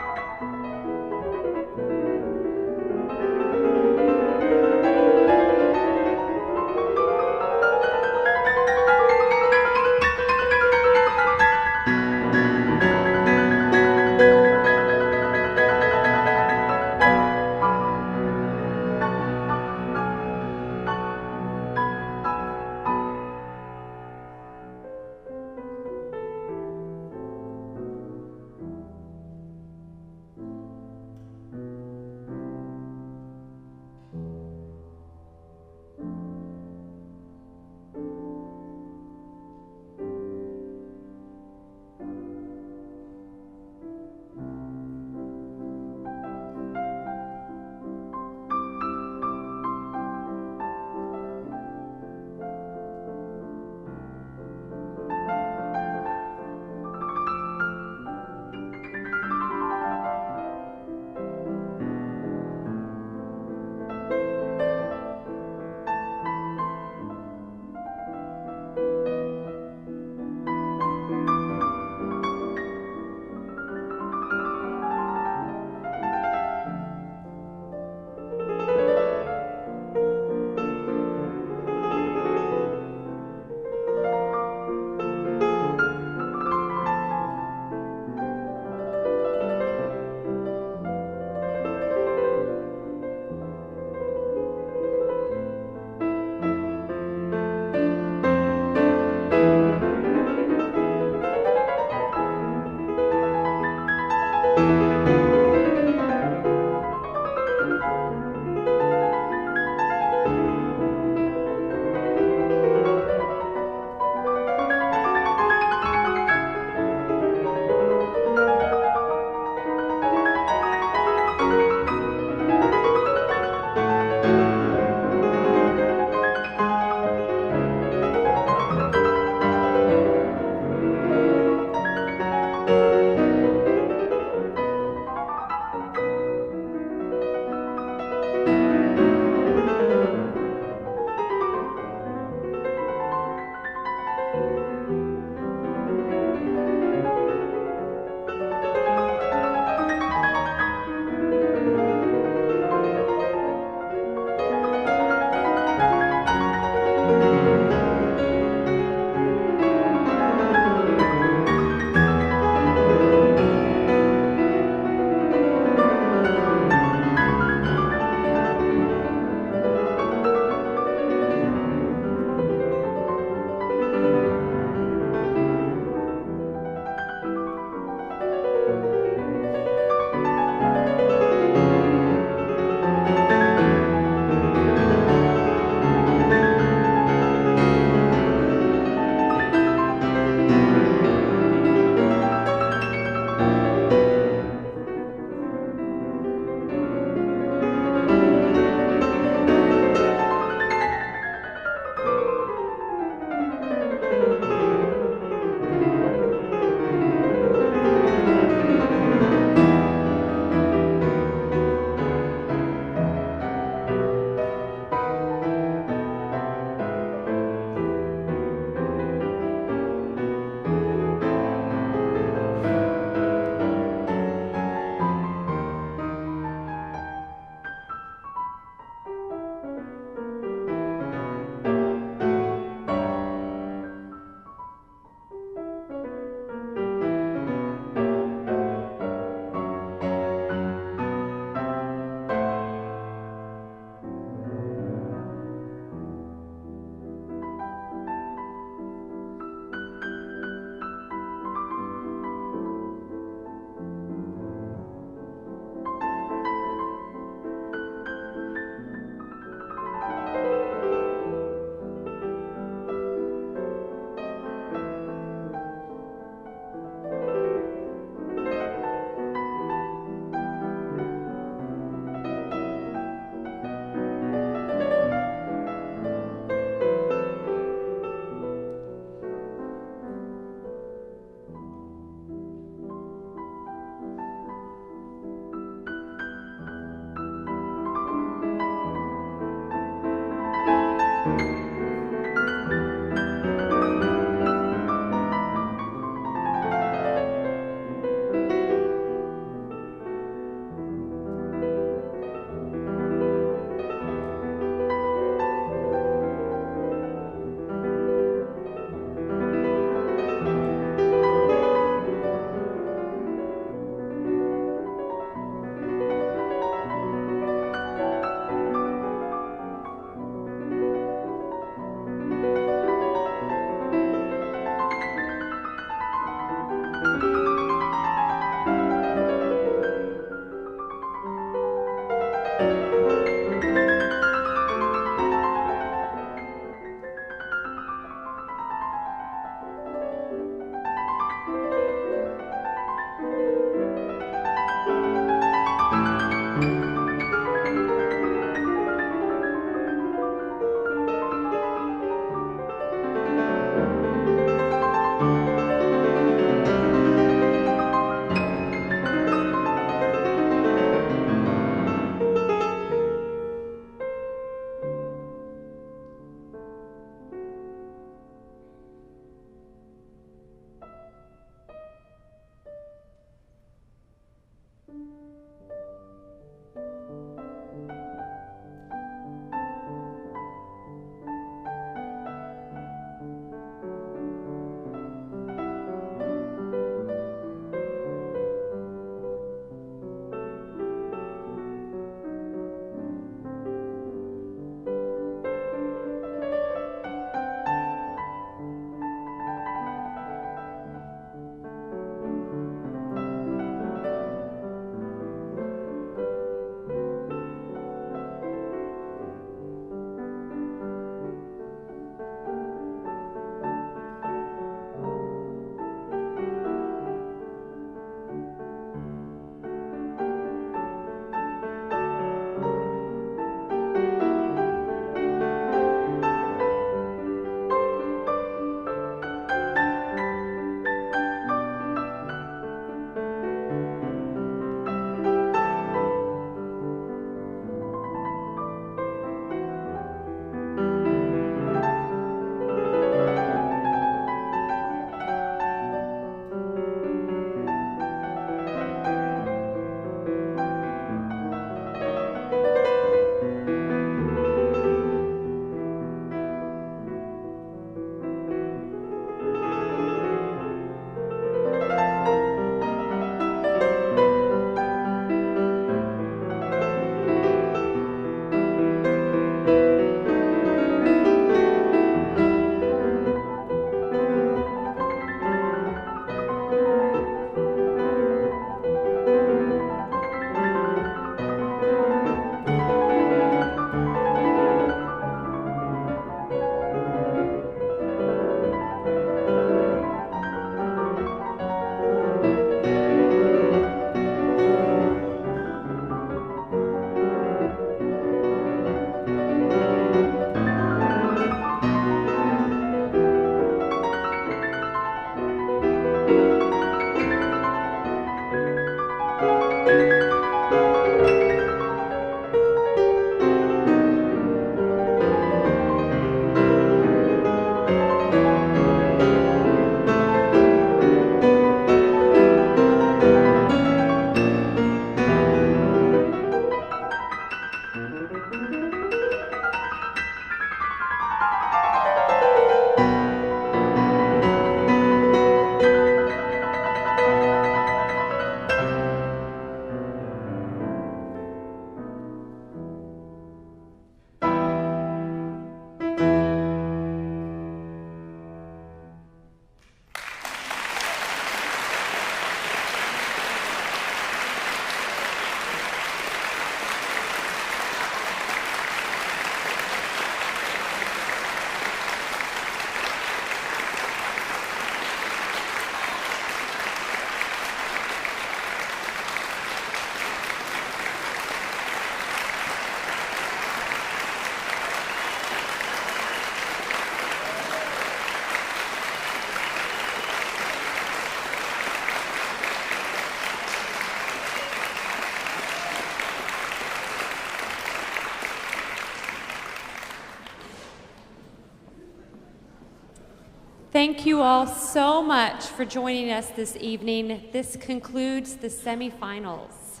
S3: Thank you all so much for joining us this evening. This concludes the semifinals.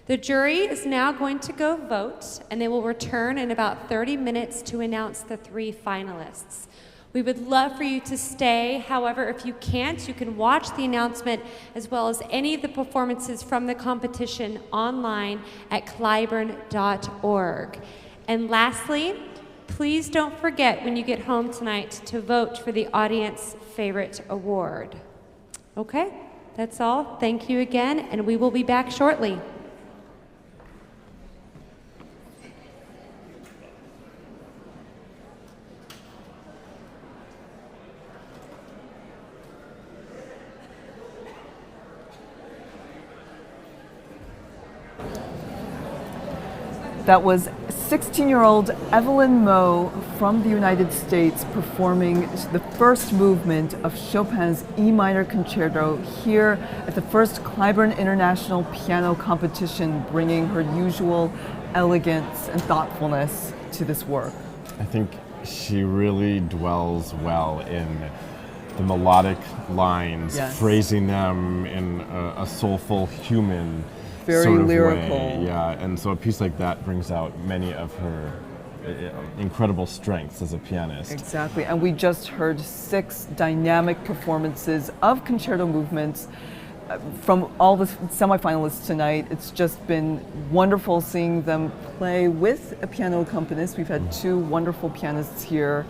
S3: The jury is now going to go vote, and they will return in about 30 minutes to announce the 3 finalists. We would love for you to stay. However, if you can't, you can watch the announcement as well as any of the performances from the competition online at cliburn.org. And lastly, please don't forget when you get home tonight to vote for the audience favorite award. Okay, that's all. Thank you again, and we will be back shortly.
S1: That was 16-year-old Evelyn Mo from the United States performing the first movement of Chopin's E minor concerto here at the first Cliburn International Piano Competition, bringing her usual elegance and thoughtfulness to this work.
S2: I think she really dwells well in the melodic lines,
S1: Yes.
S2: phrasing them in a soulful human
S1: Very
S2: sort of
S1: lyrical.
S2: way. Yeah, and so a piece like that brings out many of her incredible strengths as a pianist.
S1: Exactly, and we just heard 6 dynamic performances of concerto movements from all the semifinalists tonight. It's just been wonderful seeing them play with a piano accompanist. We've had 2 wonderful pianists here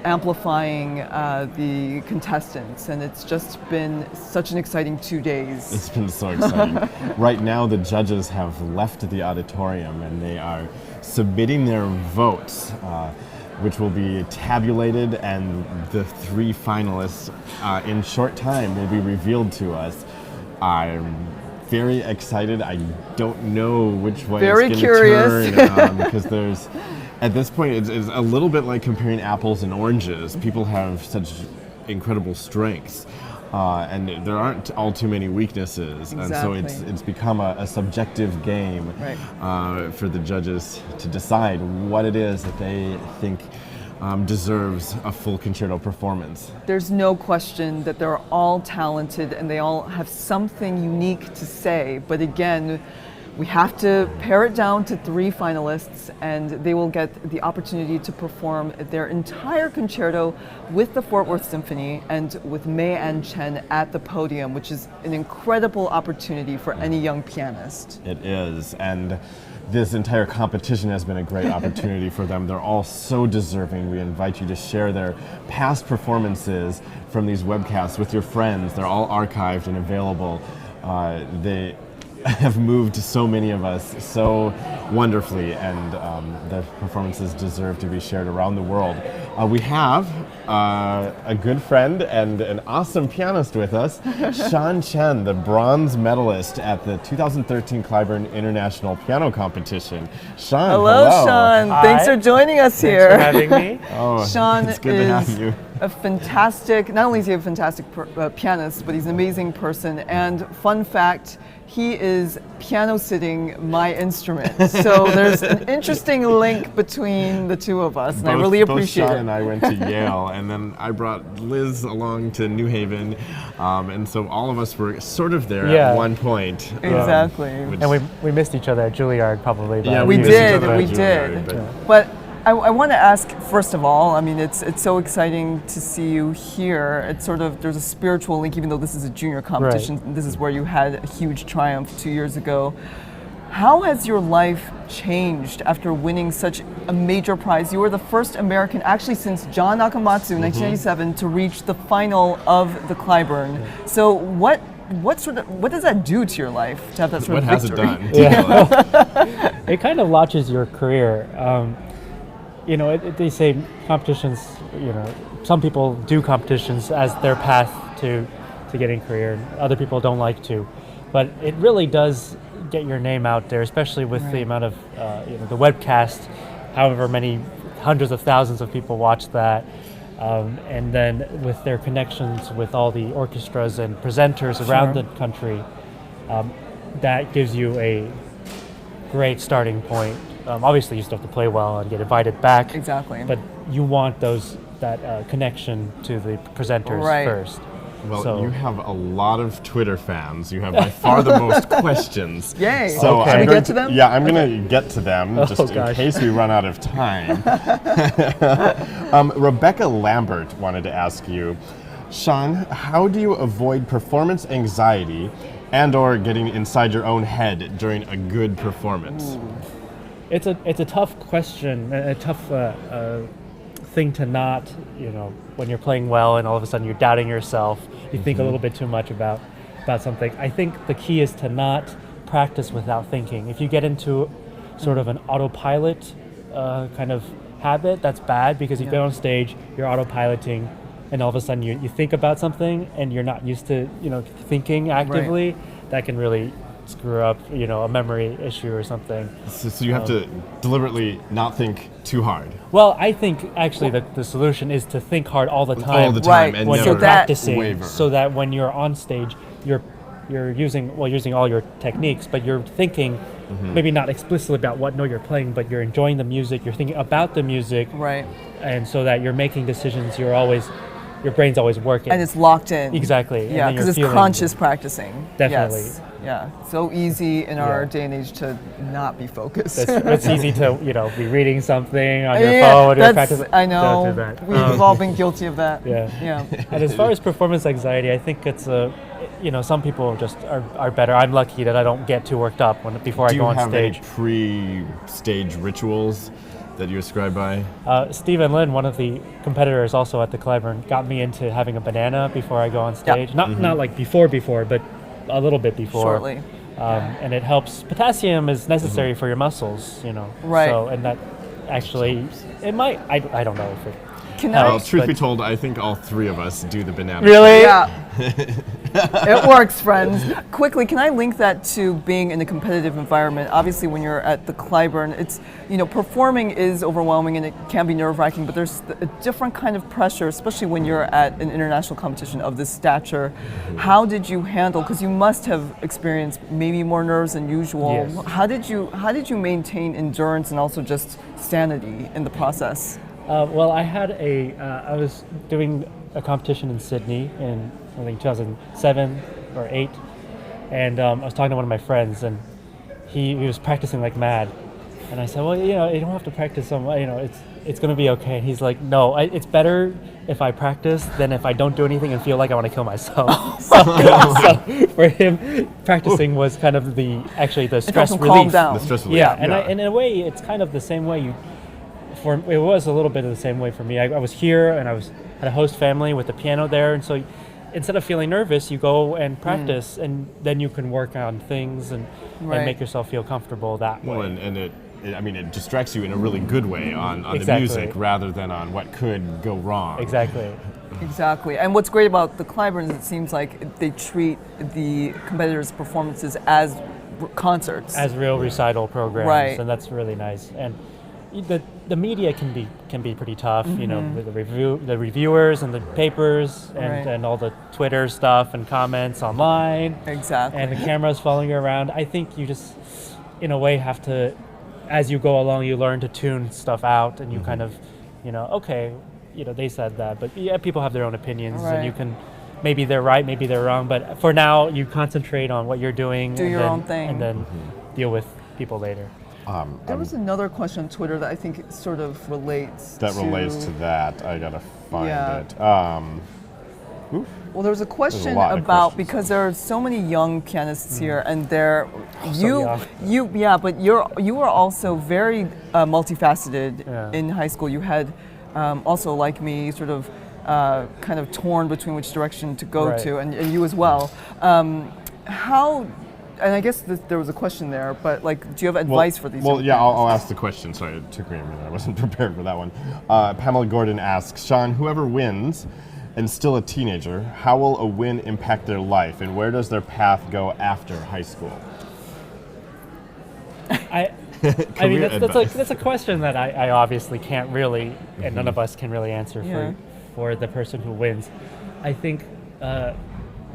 S1: amplifying the contestants, and it's just been such an exciting 2 days.
S2: It's been so exciting. Right now, the judges have left the auditorium and they are submitting their votes, which will be tabulated, and the 3 finalists in short time will be revealed to us. I'm very excited. I don't know which way
S1: Very
S2: it's
S1: curious.
S2: going to turn because there's, at this point, it's a little bit like comparing apples and oranges. People have such incredible strengths, and there aren't all too many weaknesses, and so
S1: Exactly.
S2: it's become a subjective game for the judges to decide what it is that they think deserves a full concerto performance.
S1: There's no question that they're all talented and they all have something unique to say, but again, we have to pare it down to 3 finalists, and they will get the opportunity to perform their entire concerto with the Fort Worth Symphony and with Mei and Chen at the podium, which is an incredible opportunity for any young pianist.
S2: It is, and this entire competition has been a great opportunity for them. They're all so deserving. We invite you to share their past performances from these webcasts with your friends. They're all archived and available. They have moved so many of us so wonderfully, and the performances deserve to be shared around the world. We have a good friend and an awesome pianist with us, Chen, the bronze medalist at the 2013 Cliburn International Piano Competition.
S1: Hello, Sean. Thanks for joining us here.
S5: Thanks for having me.
S2: Oh,
S1: Sean
S2: it's good to have
S1: is
S2: you.
S1: a fantastic, not only is he a fantastic pianist, but he's an amazing person. And fun fact, he is piano sitting my instrument. So there's an interesting link between the 2 of us, and I really appreciate
S2: both Sean
S1: it.
S2: and I went to Yale, and then I brought Liz along to New Haven, and so all of us were sort of there at one point.
S1: Exactly.
S5: And we missed each other at Juilliard probably.
S2: Yeah,
S1: we
S2: missed each
S1: did,
S2: other at
S1: we
S2: Juilliard,
S1: did. But I want to ask, first of all, I mean, it's so exciting to see you here. It's sort of, there's a spiritual link, even though this is a junior competition.
S5: Right.
S1: This is where you had a huge triumph 2 years ago. How has your life changed after winning such a major prize? You were the first American, actually since John Nakamatsu in 1987, to reach the final of the Cliburn. So what does that do to your life to have that sort
S2: What
S1: of
S2: has it
S1: victory?
S2: done to your life?
S5: It kind of launches your career. You know, they say competitions, you know, some people do competitions as their path to getting a career. Other people don't like to. But it really does get your name out there, especially with the amount of, you know, the webcast, however many hundreds of thousands of people watch that. And then with their connections with all the orchestras and presenters around the country, that gives you a great starting point. Obviously, you still have to play well and get invited back.
S1: Exactly.
S5: But you want that connection to the presenters first.
S2: Well,
S5: So-
S2: you have a lot of Twitter fans. You have by far the most questions.
S1: Yay.
S2: So
S1: Should
S2: I'm
S1: we
S2: going
S1: get to them?
S2: Yeah, I'm going to get to them just in
S5: gosh.
S2: case we run out of time. Rebecca Lambert wanted to ask you, Sean, how do you avoid performance anxiety and/or getting inside your own head during a good performance?
S5: It's a tough question, a tough thing to not, when you're playing well and all of a sudden you're doubting yourself, you think a little bit too much about something. I think the key is to not practice without thinking. If you get into sort of an autopilot kind of habit, that's bad, because you go on stage, you're autopiloting, and all of a sudden you think about something and you're not used to thinking actively. That can really screw up a memory issue or something.
S2: So you have to deliberately not think too hard.
S5: Well, I think actually the solution is to think hard all the time.
S2: All the time,
S1: Right.
S2: and
S5: when
S2: never
S5: you're practicing,
S2: waver.
S5: so that when you're on stage, you're using all your techniques, but you're thinking maybe not explicitly about what note you're playing, but you're enjoying the music, you're thinking about the music,
S1: Right.
S5: and so that you're making decisions. Your brain's always working.
S1: And it's locked in.
S5: Exactly.
S1: Yeah, because it's conscious practicing.
S5: Definitely.
S1: Yes. Yeah. So easy in our day and age to not be focused.
S5: It's easy to be reading something on your
S1: Yeah,
S5: phone or
S1: that's,
S5: practicing.
S1: I know.
S5: Don't do that.
S1: We've all been guilty of that.
S5: Yeah.
S1: Yeah.
S5: And as far as performance anxiety, I think it's some people just are better. I'm lucky that I don't get too worked up before I go on
S2: Do you have
S5: stage.
S2: any pre-stage rituals that you ascribe by?
S5: Stephen Lin, one of the competitors also at the Cliburn, got me into having a banana before I go on stage. Not like before, but a little bit before.
S1: Shortly.
S5: And it helps. Potassium is necessary for your muscles,
S1: Right.
S5: So, and that actually, it might, I don't know if it
S1: Can
S2: Well,
S1: I?
S2: truth be told, I think all three of us do the banana.
S5: Really?
S1: Yeah. It works, friends. Quickly, can I link that to being in a competitive environment? Obviously, when you're at the Cliburn, it's, performing is overwhelming and it can be nerve-wracking, but there's a different kind of pressure, especially when you're at an international competition of this stature. How did you handle, because you must have experienced maybe more nerves than usual.
S5: Yes.
S1: How did you maintain endurance and also just sanity in the process?
S5: Well, I was doing a competition in Sydney in, I think, 2007 or 8, and I was talking to one of my friends, and he was practicing like mad, and I said, well, you don't have to practice so much, it's going to be okay. And he's like, no, it's better if I practice than if I don't do anything and feel like I want to kill myself. So for him, practicing was kind of the stress
S1: Calm
S5: relief.
S1: down.
S2: The stress relief.
S5: Yeah, and in a way, it's kind of the same way it was a little bit of the same way for me. I was here and had a host family with the piano there, and so instead of feeling nervous, you go and practice, and then you can work on things and make yourself feel comfortable that way.
S2: Well, and it distracts you in a really good way on the
S5: Exactly.
S2: music rather than on what could go wrong.
S5: Exactly.
S1: Exactly. And what's great about the Cliburn is it seems like they treat the competitors' performances as concerts.
S5: As real recital programs,
S1: Right.
S5: and that's really nice. And the media can be pretty tough, the reviewers and the papers and all the Twitter stuff and comments online.
S1: Exactly.
S5: And the cameras following you around. I think you just, in a way, have to, as you go along, you learn to tune stuff out, and you kind of, okay, they said that, but yeah, people have their own opinions, and you can, maybe they're right, maybe they're wrong, but for now, you concentrate on what you're doing.
S1: Do your own thing.
S5: And then deal with people later.
S1: There was another question on Twitter that I think sort of relates
S2: relates to that. I gotta find
S1: Yeah.
S2: it.
S1: Well, there was a question
S2: lot of
S1: about,
S2: questions.
S1: because there are so many young pianists here, and but you were also very multifaceted in high school. You had also, like me, sort of kind of torn between which direction to go to, and you as well. How? And I guess there was a question there, but do you have advice for these?
S2: Well,
S1: young
S2: yeah, I'll
S1: pianists?
S2: ask the question. Sorry, it took me a minute. I wasn't prepared for that one. Pamela Gordon asks, Sean, whoever wins and still a teenager, how will a win impact their life, and where does their path go after high school?
S5: I mean, that's a question that I obviously can't really, and none of us can really answer for the person who wins. I think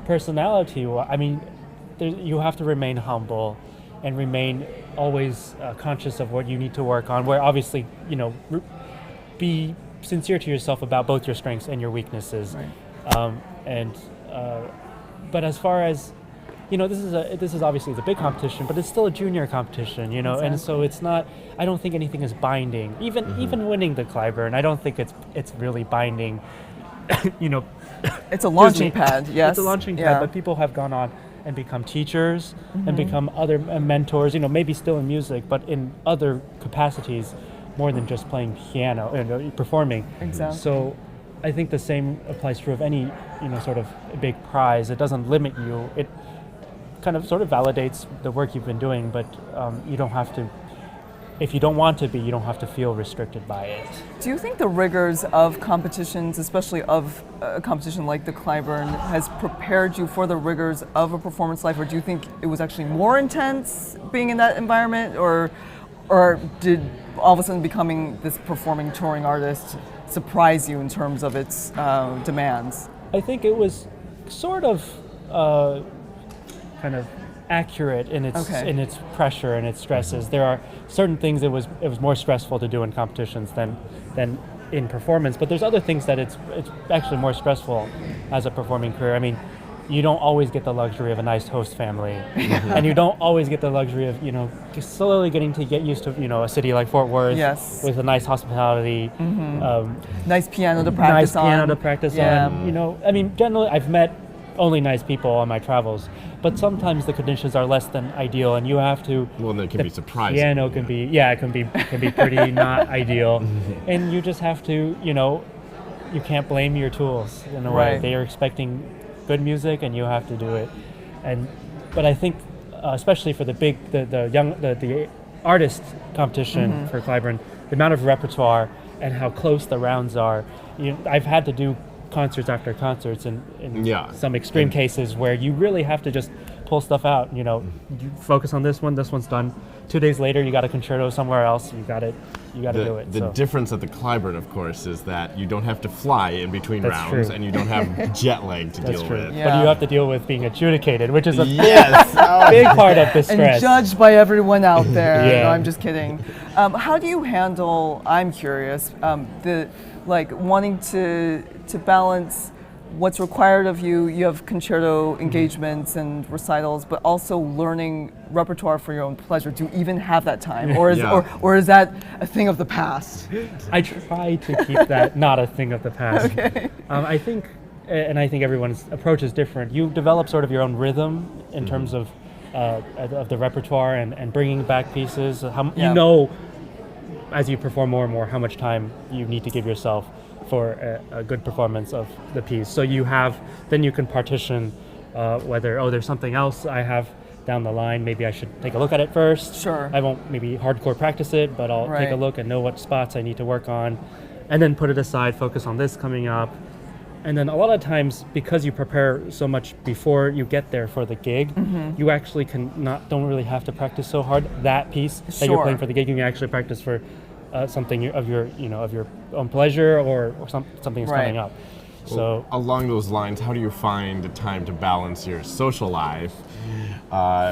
S5: personality, you have to remain humble and remain always conscious of what you need to work on, where obviously, be sincere to yourself about both your strengths and your weaknesses.
S1: Right.
S5: But as far as this is obviously the big competition, but it's still a junior competition,
S1: Exactly.
S5: and so it's not. I don't think anything is binding. Even winning the Cliburn, I don't think it's really binding.
S1: It's a launching pad. Yes.
S5: It's a launching
S1: Yeah.
S5: pad, but people have gone on and become teachers and become other mentors. Maybe still in music, but in other capacities, more than just playing piano, performing.
S1: Exactly.
S5: So, I think the same applies true of any sort of big prize. It doesn't limit you. It kind of sort of validates the work you've been doing, but you don't have to. If you don't want to be, you don't have to feel restricted by it.
S1: Do you think the rigors of competitions, especially of a competition like the Cliburn, has prepared you for the rigors of a performance life, or do you think it was actually more intense being in that environment, or did all of a sudden becoming this performing touring artist surprise you in terms of its demands?
S5: I think it was sort of kind of accurate in its pressure and its stresses. There are certain things it was more stressful to do in competitions than in performance, but there's other things that it's actually more stressful as a performing career. I mean, you don't always get the luxury of a nice host family, and you don't always get the luxury of slowly getting to get used to a city like Fort Worth with a nice hospitality,
S1: nice piano to practice
S5: on. I mean, generally I've met only nice people on my travels, but sometimes the conditions are less than ideal, and you have to.
S2: Well, then it can be surprising.
S5: Piano can be it can be pretty not ideal, and you just have to you can't blame your tools in a way. They are expecting good music, and you have to do it. But I think especially for the artist competition for Cliburn, the amount of repertoire and how close the rounds are. I've had to do concerts after concerts in some extreme cases where you really have to just pull stuff out. You focus on this one's done. 2 days later you got a concerto somewhere else, you got to do it.
S2: The difference at the Cliburn, of course, is that you don't have to fly in between rounds, and you don't have jet lag to deal with.
S5: Yeah. But you have to deal with being adjudicated, which is a
S2: yes.
S5: big part of the stress.
S1: And judged by everyone out there.
S5: Yeah.
S1: No, I'm just kidding. How do you handle, I'm curious, wanting to balance what's required of you? You have concerto engagements and recitals, but also learning repertoire for your own pleasure. Do you even have that time, or is that a thing of the past?
S5: I try to keep that not a thing of the past.
S1: Okay.
S5: I think everyone's approach is different. You develop sort of your own rhythm in terms of the repertoire and bringing back pieces. As you perform more and more, how much time you need to give yourself for a good performance of the piece. So then you can partition whether, there's something else I have down the line, maybe I should take a look at it first.
S1: Sure.
S5: I won't maybe hardcore practice it, but I'll take a look and know what spots I need to work on, and then put it aside, focus on this coming up. And then a lot of times, because you prepare so much before you get there for the gig, you actually don't really have to practice so hard. That piece that you're playing for the gig, you can actually practice for something of your own pleasure or something that's coming up. So
S2: along those lines, how do you find the time to balance your social life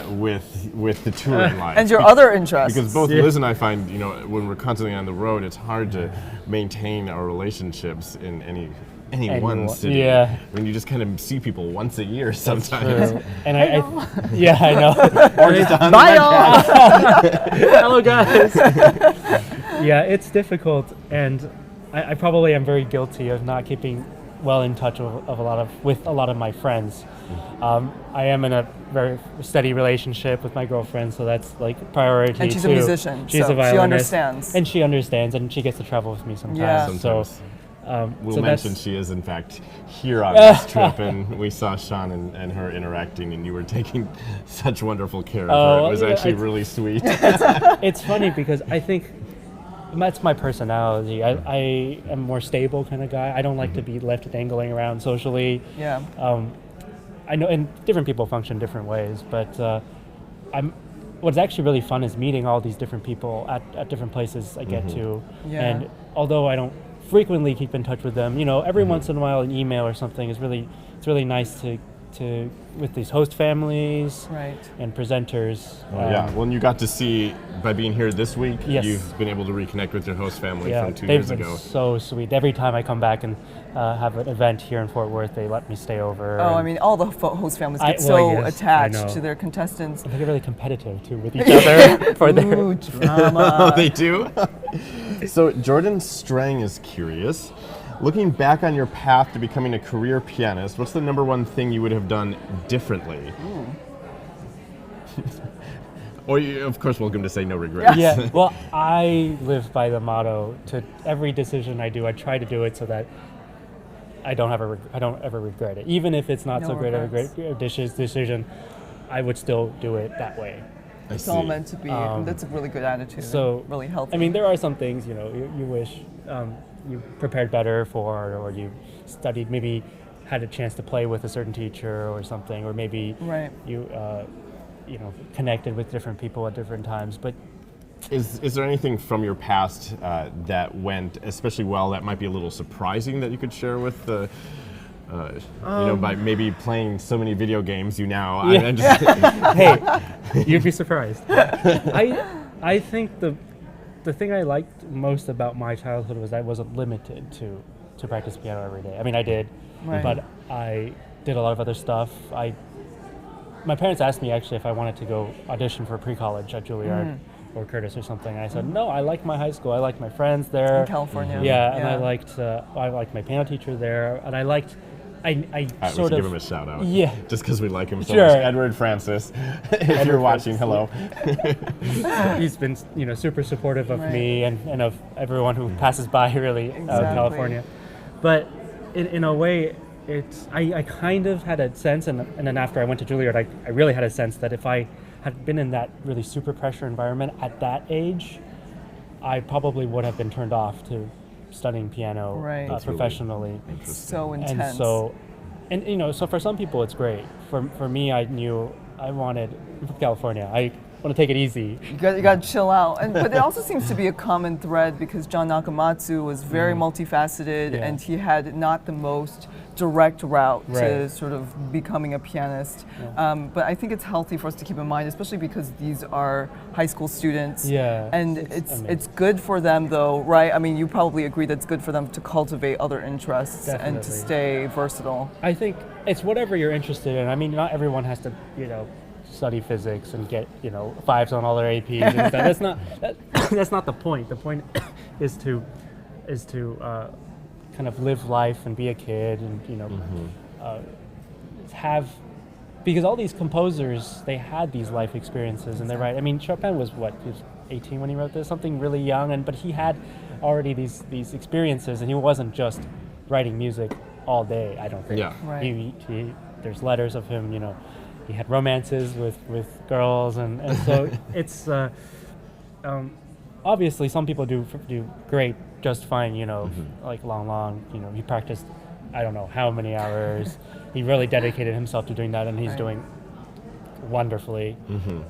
S2: with the touring life
S1: and your other interests?
S2: Because both Liz and I find, when we're constantly on the road, it's hard to maintain our relationships in any one city.
S5: Yeah.
S2: When you just kind of see people once a year sometimes.
S5: And I know.
S2: Or just on
S1: Bye, y'all.
S5: Hello, guys. Yeah, it's difficult, and I probably am very guilty of not keeping well in touch with a lot of my friends. I am in a very steady relationship with my girlfriend, so that's like priority.
S1: And she's
S5: too.
S1: a musician,
S5: She's
S1: so
S5: a violinist,
S1: she understands.
S5: and she understands, and she gets to travel with me sometimes.
S1: Yeah.
S2: Sometimes.
S5: So
S2: We'll mention she is in fact here on this trip, and we saw Sean and her interacting, and you were taking such wonderful care of her. It was actually really sweet.
S5: It's funny because I think that's my personality. I am a more stable kind of guy. I don't like to be left dangling around socially.
S1: Yeah.
S5: I know, and different people function different ways, but what's actually really fun is meeting all these different people at different places I get to.
S1: Yeah.
S5: And although I don't frequently keep in touch with them, every once in a while an email or something it's really nice to with these host families
S1: Right.
S5: and presenters.
S2: Yeah, well, and you got to see, by being here this week,
S5: Yes.
S2: you've been able to reconnect with your host family
S5: Yeah,
S2: from 2
S5: they've
S2: years
S5: been
S2: ago.
S5: so sweet. Every time I come back and have an event here in Fort Worth, they let me stay over.
S1: Oh,
S5: and
S1: I mean, all the host families get
S5: Well,
S1: so
S5: yes, I
S1: attached
S5: know.
S1: to their contestants.
S5: they get really competitive too with each other for their.
S1: Ooh, drama.
S2: They do? So Jordan Strang is curious. Looking back on your path to becoming a career pianist, what's the number one thing you would have done differently? Or you're, of course, welcome to say no regrets.
S5: Yeah, well, I live by the motto to every decision I do, I try to do it so that I don't ever regret it. Even if it's not
S1: No
S5: so great of a
S1: regrets.
S5: great decision, I would still do it that way.
S2: I
S1: It's
S2: see.
S1: all meant to be. That's a really good attitude.
S5: So,
S1: really healthy.
S5: I mean, there are some things, you know, you wish you prepared better for, or you studied, maybe had a chance to play with a certain teacher or something, or maybe
S1: Right.
S5: you know, connected with different people at different times. But
S2: Is there anything from your past that went especially well that might be a little surprising that you could share with the, you know, by maybe playing so many video games you now?
S5: Yeah.
S2: I just,
S5: hey, you'd be surprised. I think the thing I liked most about my childhood was I wasn't limited to practice piano every day. I mean, I did,
S1: Right.
S5: but I did a lot of other stuff. My parents asked me actually if I wanted to go audition for pre-college at Juilliard or Curtis or something. And I said, no, I like my high school. I like my friends there.
S1: In California.
S5: Yeah, and I liked my piano teacher there, and I liked. I
S2: we
S5: sort
S2: should
S5: of
S2: give him a shout out.
S5: Yeah.
S2: Just because we like him so
S5: Sure.
S2: much. Edward Francis, if you're watching, hello.
S5: He's been, you know, super supportive of
S1: Right.
S5: me and of everyone who passes by really out in
S1: Exactly.
S5: California. But in a way, I kind of had a sense, and then after I went to Juilliard, I really had a sense that if I had been in that really super pressure environment at that age, I probably would have been turned off to studying piano
S1: Right. That's
S2: really
S5: professionally.
S1: It's so intense.
S5: And so, you know, so for some people it's great. For me, I knew I'm from California. I want to take it easy.
S1: You got to chill out. But it also seems to be a common thread because John Nakamatsu was very multifaceted
S5: Yeah.
S1: and he had not the most direct route to
S5: Right.
S1: sort of becoming a pianist. But I think it's healthy for us to keep in mind, especially because these are high school students.
S5: Yeah,
S1: And
S5: it's
S1: it's good for them though, right? I mean, you probably agree that it's good for them to cultivate other interests and to
S5: Definitely.
S1: stay versatile.
S5: I think it's whatever you're interested in. I mean, not everyone has to, you know, study physics and get, you know, 5s on all their APs and stuff. That's not the point. The point is to kind of live life and be a kid and, you know, have, because all these composers, they had these life experiences and they're right. I mean, Chopin was what, he was 18 when he wrote this, something really young, but he had already these experiences and he wasn't just writing music all day, I don't think.
S2: Yeah.
S1: Right.
S5: There's letters of him, you know, he had romances with girls, and so it's obviously some people do great just fine, you know, like long, you know, he practiced I don't know how many hours. He really dedicated himself to doing that, and he's
S1: Right.
S5: doing wonderfully.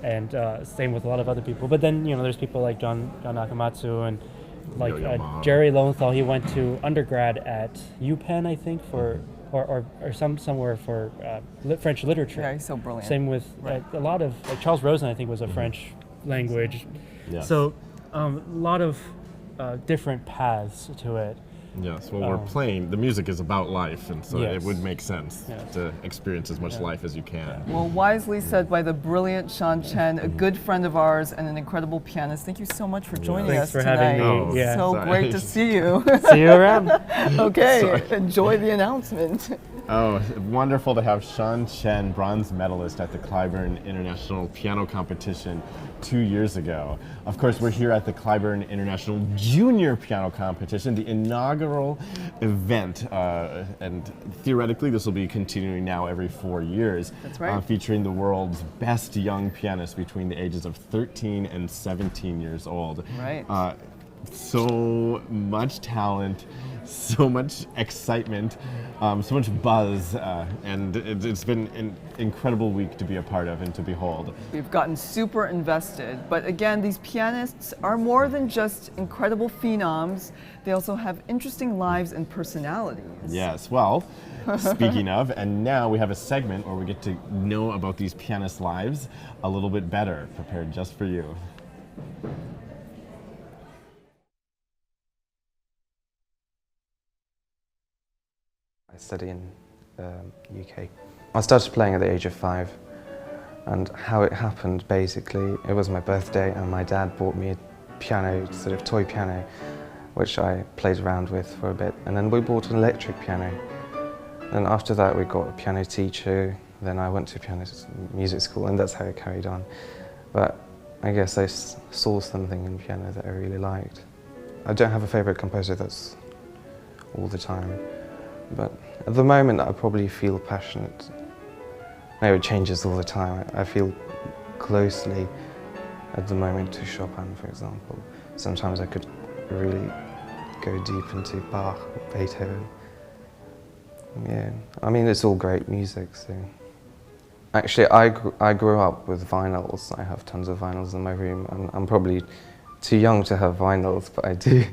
S5: And same with a lot of other people. But then, you know, there's people like John Nakamatsu and like
S2: Yo-Yo Ma.
S5: Jerry Lowenthal. He went to undergrad at UPenn, I think, for or somewhere for French literature.
S1: Yeah, he's so brilliant.
S5: Same with a lot of like Charles Rosen, I think, was a French language.
S2: Yes.
S5: So a lot of different paths to it.
S2: Yes, well, we're playing, the music is about life, and so
S5: Yes.
S2: it would make sense
S5: Yes.
S2: to experience as much life as you can.
S1: Well, wisely said by the brilliant Sean Chen, a good friend of ours and an incredible pianist. Thank you so much for joining
S5: Thanks
S1: us
S5: for
S1: tonight.
S5: having me.
S2: Oh,
S5: Yeah.
S1: So
S2: sorry.
S1: great to see you.
S5: See you around.
S1: Okay, enjoy the announcement.
S2: Oh, wonderful to have Sean Chen, bronze medalist at the Cliburn International Piano Competition 2 years ago. Of course, we're here at the Cliburn International Junior Piano Competition, the inaugural event, and theoretically this will be continuing now every 4 years.
S1: That's right.
S2: Featuring the world's best young pianists between the ages of 13 and 17 years old.
S1: Right.
S2: So much talent, so much excitement, so much buzz, and it's been an incredible week to be a part of and to behold.
S1: We've gotten super invested, but again, these pianists are more than just incredible phenoms. They also have interesting lives and personalities.
S2: Yes, well, speaking of, and now we have a segment where we get to know about these pianists' lives a little bit better, prepared just for you.
S6: I study in UK. I started playing at the age of 5, and how it happened basically, it was my birthday and my dad bought me a piano, sort of toy piano, which I played around with for a bit, and then we bought an electric piano. And after that we got a piano teacher, then I went to piano music school, and that's how it carried on. But I guess I saw something in piano that I really liked. I don't have a favourite composer that's all the time, but at the moment I probably feel passionate. Maybe it changes all the time. I feel closely at the moment to Chopin, for example. Sometimes I could really go deep into Bach or Beethoven. Yeah, I mean, it's all great music, so. Actually, I grew up with vinyls. I have tons of vinyls in my room, and I'm probably too young to have vinyls, but I do.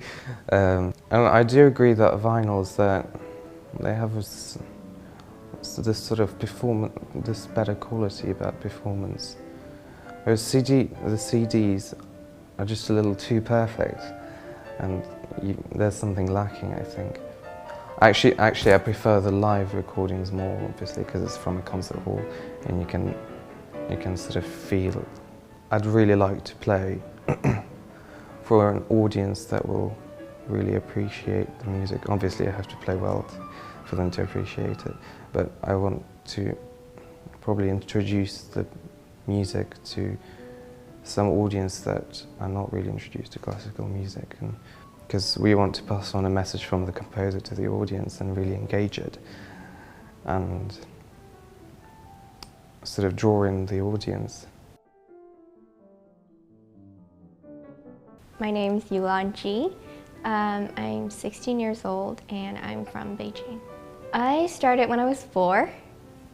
S6: And I do agree that vinyls, that they have this sort of this better quality about performance. Whereas the CDs are just a little too perfect, and there's something lacking, I think. Actually, I prefer the live recordings more, obviously, because it's from a concert hall, and you can sort of feel. I'd really like to play for an audience that will really appreciate the music. Obviously, I have to play well for them to appreciate it, but I want to probably introduce the music to some audience that are not really introduced to classical music, and because we want to pass on a message from the composer to the audience and really engage it and sort of draw in the audience.
S7: My name is Yulan Ji. I'm 16 years old and I'm from Beijing. I started when I was 4,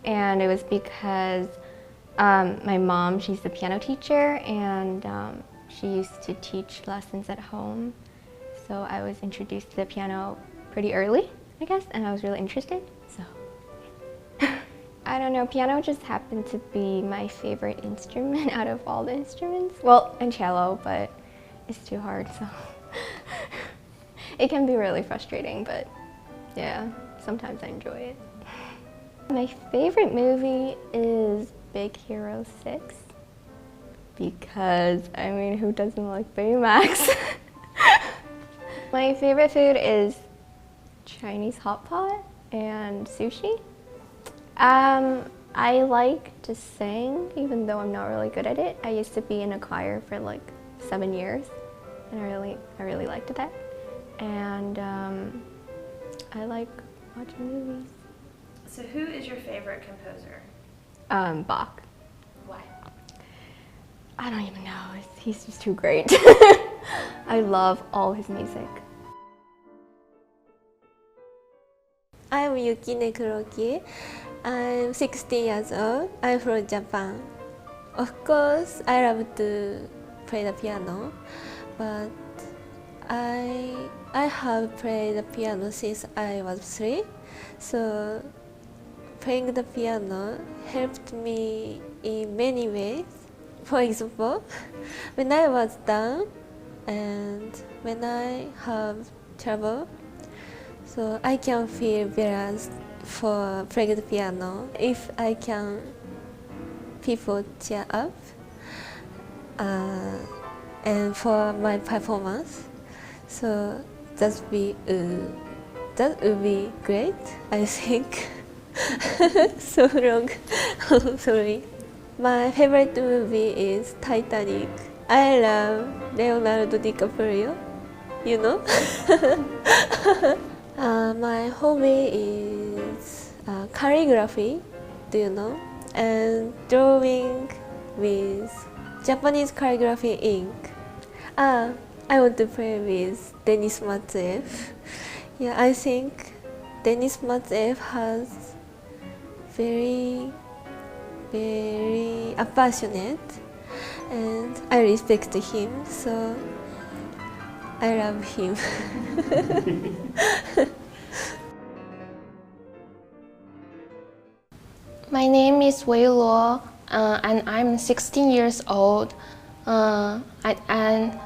S7: and it was because my mom, she's the piano teacher, and she used to teach lessons at home. So I was introduced to the piano pretty early, I guess, and I was really interested, so. I don't know, piano just happened to be my favorite instrument out of all the instruments. Well, and cello, but it's too hard, so. It can be really frustrating, but yeah, sometimes I enjoy it. My favorite movie is Big Hero 6, because, I mean, who doesn't like Baymax? My favorite food is Chinese hot pot and sushi. I like to sing, even though I'm not really good at it. I used to be in a choir for like 7 years, and I really liked that. And I like watching movies.
S8: So who is your favorite composer?
S7: Bach.
S8: Why?
S7: I don't even know, he's just too great. I love all his music.
S9: I'm Yukin Kuroki. I'm 16 years old. I'm from Japan. Of course, I love to play the piano, but I have played the piano since I was 3. So playing the piano helped me in many ways. For example, when I was down and when I have trouble, so I can feel balance for playing the piano. If I can people cheer up and for my performance, so that would be great, I think. So long, sorry. My favorite movie is Titanic. I love Leonardo DiCaprio, you know? My hobby is calligraphy, do you know? And drawing with Japanese calligraphy ink. I want to play with Denis Matsuev. Yeah, I think Denis Matveev has very passionate, and I respect him, so I love him.
S7: My name is Wei Luo, and I'm 16 years old. And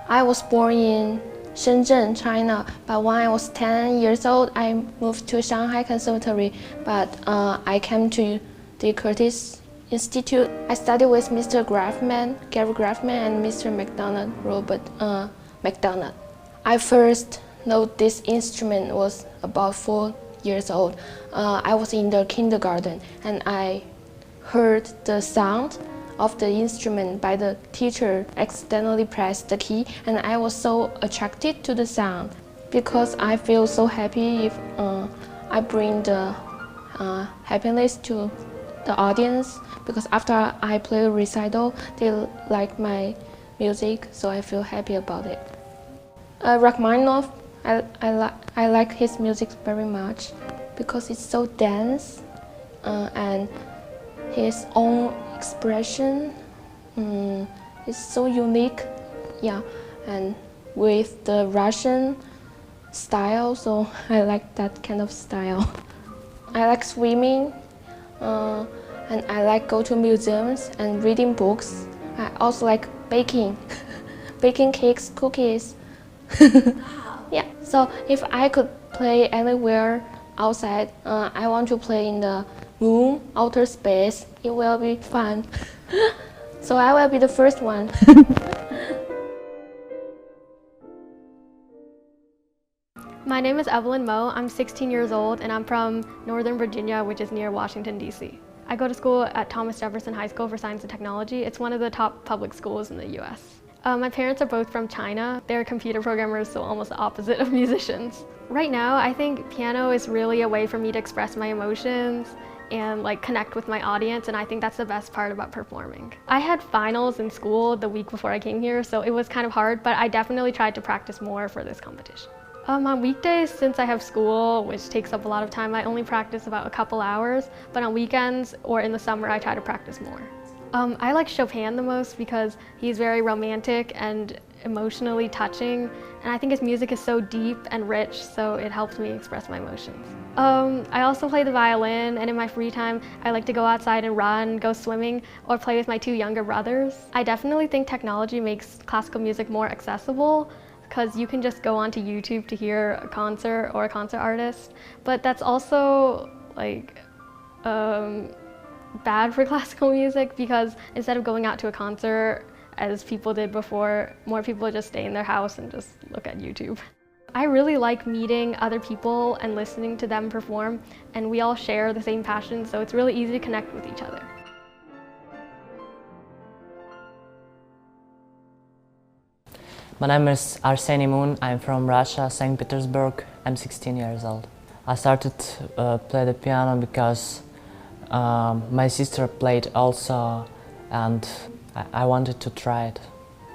S7: I was born in Shenzhen, China. But when I was 10 years old, I moved to Shanghai Conservatory. But I came to the Curtis Institute. I studied with Mr. Gary Grafman, and Mr. McDonald, Robert McDonald. I first know this instrument was about 4 years old. I was in the kindergarten, and I heard the sound of the instrument by the teacher accidentally pressed the key, and I was so attracted to the sound because I feel so happy if I bring the happiness to the audience, because after I play a recital, they like my music, so I feel happy about it. Rachmaninoff, I like his music very much because it's so dense and his own expression is so unique, yeah, and with the Russian style, so I like that kind of style. I like swimming, and I like go to museums and reading books. I also like baking, baking cakes, cookies. Yeah, so if I could play anywhere outside, I want to play in the moon, outer space. It will be fun. So I will be the first one.
S10: My name is Evelyn Mo. I'm 16 years old, and I'm from Northern Virginia, which is near Washington, D.C. I go to school at Thomas Jefferson High School for Science and Technology. It's one of the top public schools in the U.S. My parents are both from China. They're computer programmers, so almost the opposite of musicians. Right now, I think piano is really a way for me to express my emotions and connect with my audience, and I think that's the best part about performing. I had finals in school the week before I came here, so it was kind of hard, but I definitely tried to practice more for this competition. On weekdays, since I have school, which takes up a lot of time, I only practice about a couple hours, but on weekends or in the summer, I try to practice more. I like Chopin the most because he's very romantic and emotionally touching, and I think his music is so deep and rich, so it helps me express my emotions. I also play the violin, and in my free time, I like to go outside and run, go swimming, or play with my two younger brothers. I definitely think technology makes classical music more accessible, because you can just go onto YouTube to hear a concert or a concert artist, but that's also bad for classical music, because instead of going out to a concert as people did before, more people just stay in their house and just look at YouTube. I really like meeting other people and listening to them perform, and we all share the same passion, so it's really easy to connect with each other.
S11: My name is Arsenii Moon. I'm from Russia, St. Petersburg. I'm 16 years old. I started to play the piano because my sister played also, and I wanted to try it.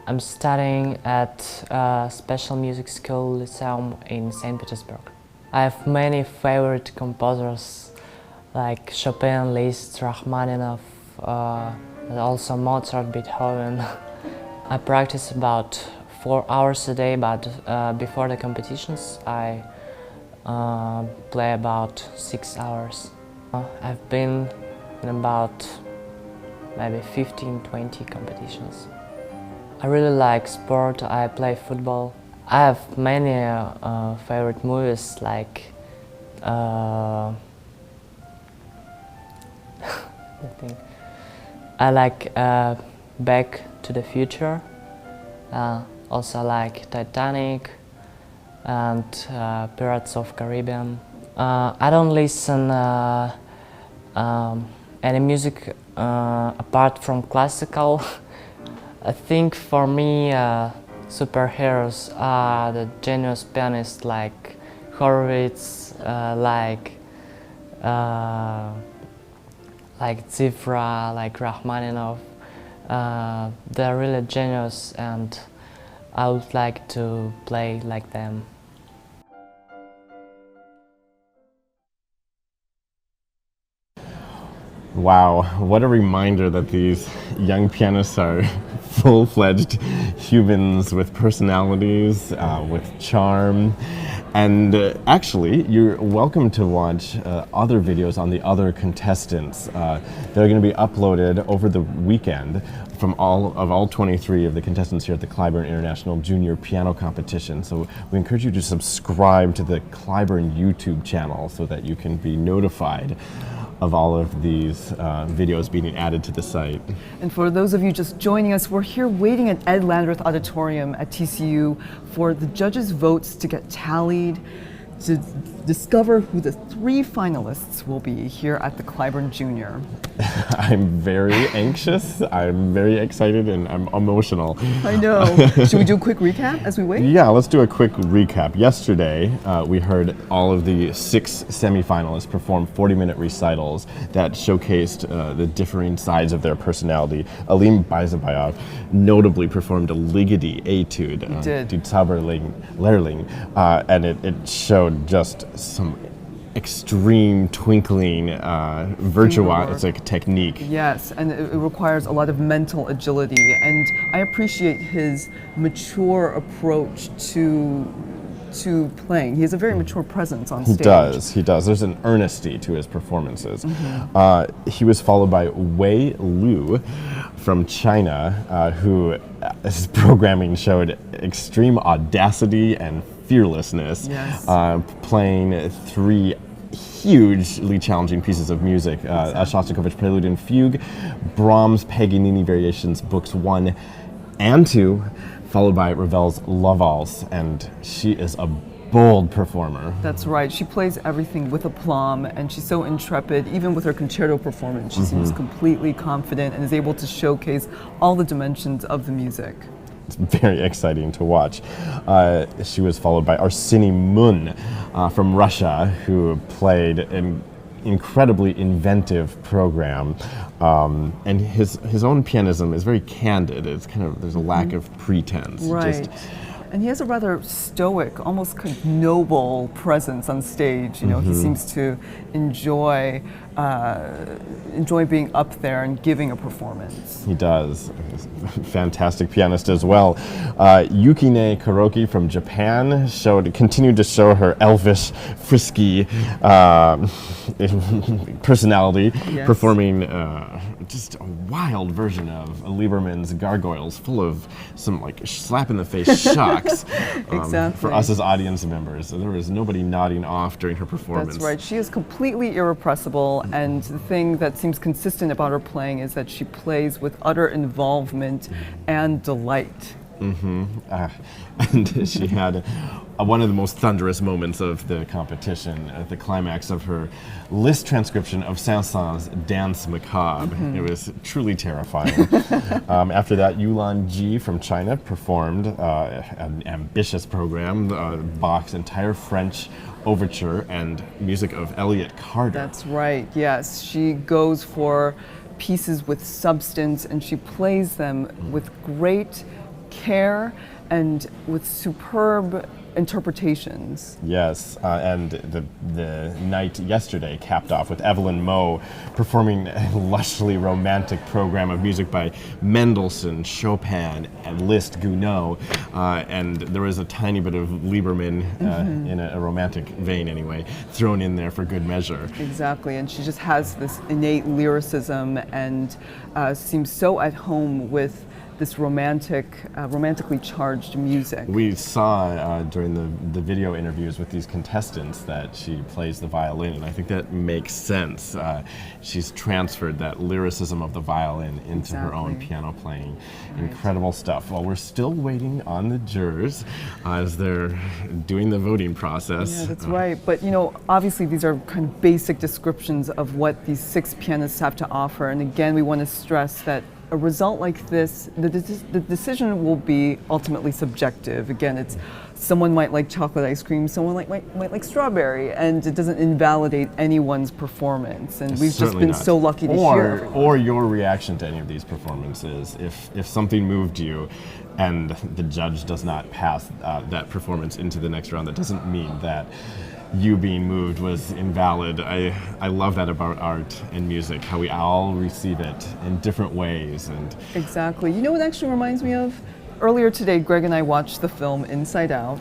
S11: I'm studying at a special music school Lyceum in St. Petersburg. I have many favorite composers like Chopin, Liszt, Rachmaninoff, and also Mozart, Beethoven. I practice about 4 hours a day, but before the competitions I play about 6 hours. I've been in about maybe 15-20 competitions. I really like sport. I play football. I have many favorite movies, like I like Back to the Future. Also like Titanic and Pirates of Caribbean. I don't listen any music apart from classical. I think for me superheroes are the genius pianists like Horowitz, like Zifra, like Rachmaninoff. They're really genius, and I would like to play like them.
S2: Wow, what a reminder that these young pianists are full-fledged humans with personalities, with charm. And actually, you're welcome to watch other videos on the other contestants. They're going to be uploaded over the weekend from all 23 of the contestants here at the Cliburn International Junior Piano Competition. So we encourage you to subscribe to the Cliburn YouTube channel so that you can be notified of all of these videos being added to the site.
S1: And for those of you just joining us, we're here waiting at Ed Landreth Auditorium at TCU for the judges' votes to get tallied, to discover who the 3 finalists will be here at the Cliburn Junior.
S2: I'm very anxious, I'm very excited, and I'm emotional.
S1: I know. Should we do a quick recap as we wait?
S2: Yeah, let's do a quick recap. Yesterday, we heard all of the 6 semifinalists perform 40-minute recitals that showcased the differing sides of their personality. Alim Beisembayev notably performed a Ligeti etude, Die Zauberlehrling, and it showed just some extreme twinkling virtuosic technique.
S1: Yes, and it requires a lot of mental agility, and I appreciate his mature approach to playing. He has a very mature presence on stage.
S2: He does. There's an earnesty to his performances. He was followed by Wei Luo from China, who his programming showed extreme audacity and fearlessness, playing 3 hugely challenging pieces of music, a Shostakovich Prelude and Fugue, Brahms Paganini Variations Books 1 and 2, followed by Ravel's La Valse, and she is a bold performer.
S1: That's right. She plays everything with aplomb, and she's so intrepid. Even with her concerto performance, she seems completely confident and is able to showcase all the dimensions of the music.
S2: It's very exciting to watch. She was followed by Arsenii Mun from Russia, who played an incredibly inventive program. And his own pianism is very candid. It's kind of, there's a lack of pretense.
S1: Right. And he has a rather stoic, almost kind of noble presence on stage. You know, he seems to enjoy being up there and giving a performance.
S2: He does. He's a fantastic pianist as well. Yukin Kuroki from Japan continued to show her elvish, frisky personality, performing just a wild version of Lieberman's Gargoyles, full of some like slap-in-the-face shocks for us as audience members. So there was nobody nodding off during her performance.
S1: That's right. She is completely irrepressible, and the thing that seems consistent about her playing is that she plays with utter involvement and delight.
S2: And she had one of the most thunderous moments of the competition at the climax of her Liszt transcription of Saint-Saëns' Dance Macabre. It was truly terrifying. After that, Yulan Ji from China performed an ambitious program, Bach's entire French overture and music of Elliott Carter.
S1: That's right, yes. She goes for pieces with substance, and she plays them with great care and with superb interpretations.
S2: Yes, and the night yesterday capped off with Evelyn Mo performing a lushly romantic program of music by Mendelssohn, Chopin, and Liszt, Gounod, and there was a tiny bit of Lieberman in a romantic vein anyway, thrown in there for good measure.
S1: Exactly, and she just has this innate lyricism and seems so at home with this romantically charged music.
S2: We saw during the video interviews with these contestants that she plays the violin, and I think that makes sense. She's transferred that lyricism of the violin into her own piano playing. Right. Incredible stuff. Well, we're still waiting on the jurors as they're doing the voting process.
S1: Yeah, that's right. But you know, obviously these are kind of basic descriptions of what these 6 pianists have to offer, and again, we want to stress that a result like this, the decision will be ultimately subjective. Again, it's someone might like chocolate ice cream, someone might like strawberry, and it doesn't invalidate anyone's performance. And we've just been so lucky to hear.
S2: Or your reaction to any of these performances. If something moved you, and the judge does not pass that performance into the next round, that doesn't mean that you being moved was invalid. I love that about art and music, how we all receive it in different ways. And
S1: exactly. You know what actually reminds me of? Earlier today, Greg and I watched the film Inside Out.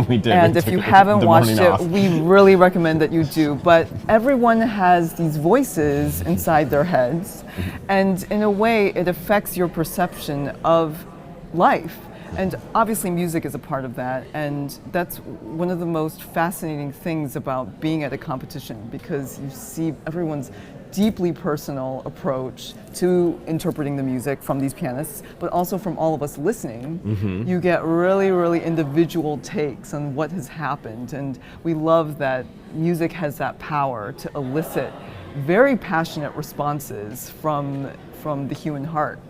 S2: We did.
S1: And if you haven't watched it, we really recommend that you do. But everyone has these voices inside their heads, and in a way, it affects your perception of life. And obviously music is a part of that, and that's one of the most fascinating things about being at a competition, because you see everyone's deeply personal approach to interpreting the music from these pianists, but also from all of us listening. You get really, really individual takes on what has happened, and we love that music has that power to elicit very passionate responses from the human heart.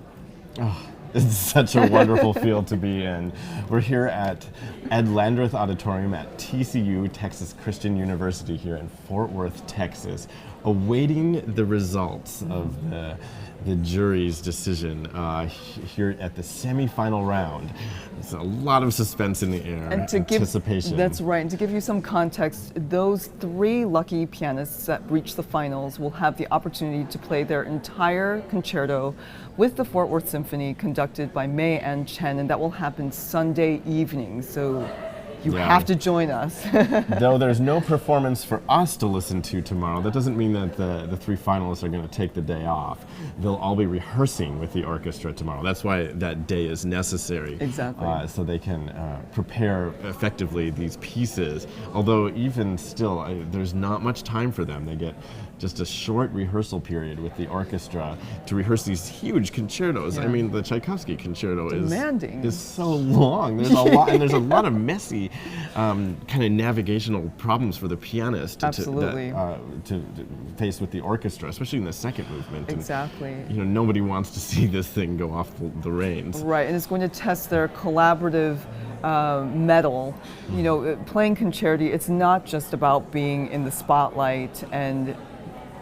S2: Oh. It's such a wonderful field to be in. We're here at Ed Landreth Auditorium at TCU, Texas Christian University here in Fort Worth, Texas, awaiting the results of the jury's decision here at the semifinal round. There's a lot of suspense in the air, and anticipation.
S1: That's right, and to give you some context, those 3 lucky pianists that reach the finals will have the opportunity to play their entire concerto with the Fort Worth Symphony, conducted by Mei and Chen, and that will happen Sunday evening. So you have to join us.
S2: Though there's no performance for us to listen to tomorrow, that doesn't mean that the 3 finalists are going to take the day off. They'll all be rehearsing with the orchestra tomorrow. That's why that day is necessary.
S1: Exactly.
S2: So they can prepare effectively these pieces. Although even still, there's not much time for them. They get just a short rehearsal period with the orchestra to rehearse these huge concertos. I mean, the Tchaikovsky concerto is so long. There's a lot, and there's a lot of messy kind of navigational problems for the pianist to face with the orchestra, especially in the second movement.
S1: Exactly.
S2: And, you know, nobody wants to see this thing go off the reins.
S1: Right, and it's going to test their collaborative mettle. You know, playing concerti, it's not just about being in the spotlight and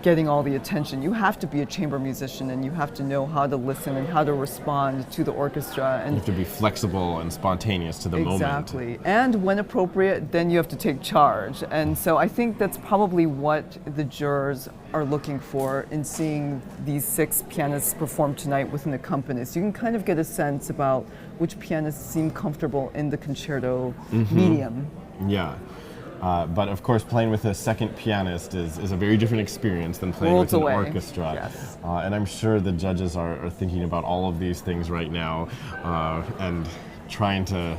S1: getting all the attention. You have to be a chamber musician, and you have to know how to listen and how to respond to the orchestra. And
S2: you have to be flexible and spontaneous to the moment.
S1: Exactly. And when appropriate, then you have to take charge. And so I think that's probably what the jurors are looking for in seeing these 6 pianists perform tonight with an accompanist. You can kind of get a sense about which pianists seem comfortable in the concerto medium.
S2: Yeah. But of course, playing with a second pianist is a very different experience than playing with an orchestra.
S1: Yes.
S2: And I'm sure the judges are thinking about all of these things right now and trying to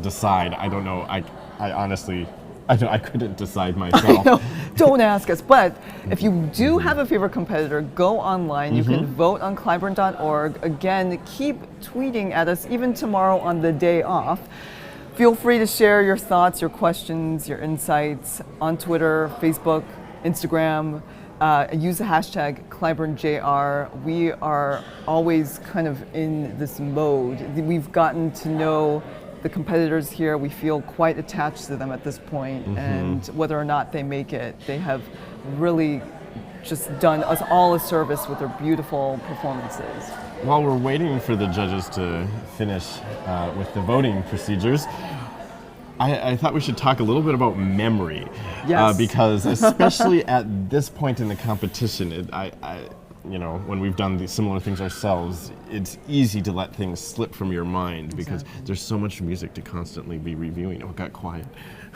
S2: decide. I don't know. I honestly, I couldn't decide myself.
S1: I know. Don't ask us. But if you do have a favorite competitor, go online. You can vote on Cliburn.org. Again, keep tweeting at us even tomorrow on the day off. Feel free to share your thoughts, your questions, your insights on Twitter, Facebook, Instagram. Use the hashtag CliburnJR. We are always kind of in this mode. We've gotten to know the competitors here. We feel quite attached to them at this point, and whether or not they make it, they have really just done us all a service with their beautiful performances.
S2: While we're waiting for the judges to finish with the voting procedures, I thought we should talk a little bit about memory.
S1: Yes.
S2: Because especially at this point in the competition, you know, when we've done these similar things ourselves, it's easy to let things slip from your mind because there's so much music to constantly be reviewing. Oh, it got quiet.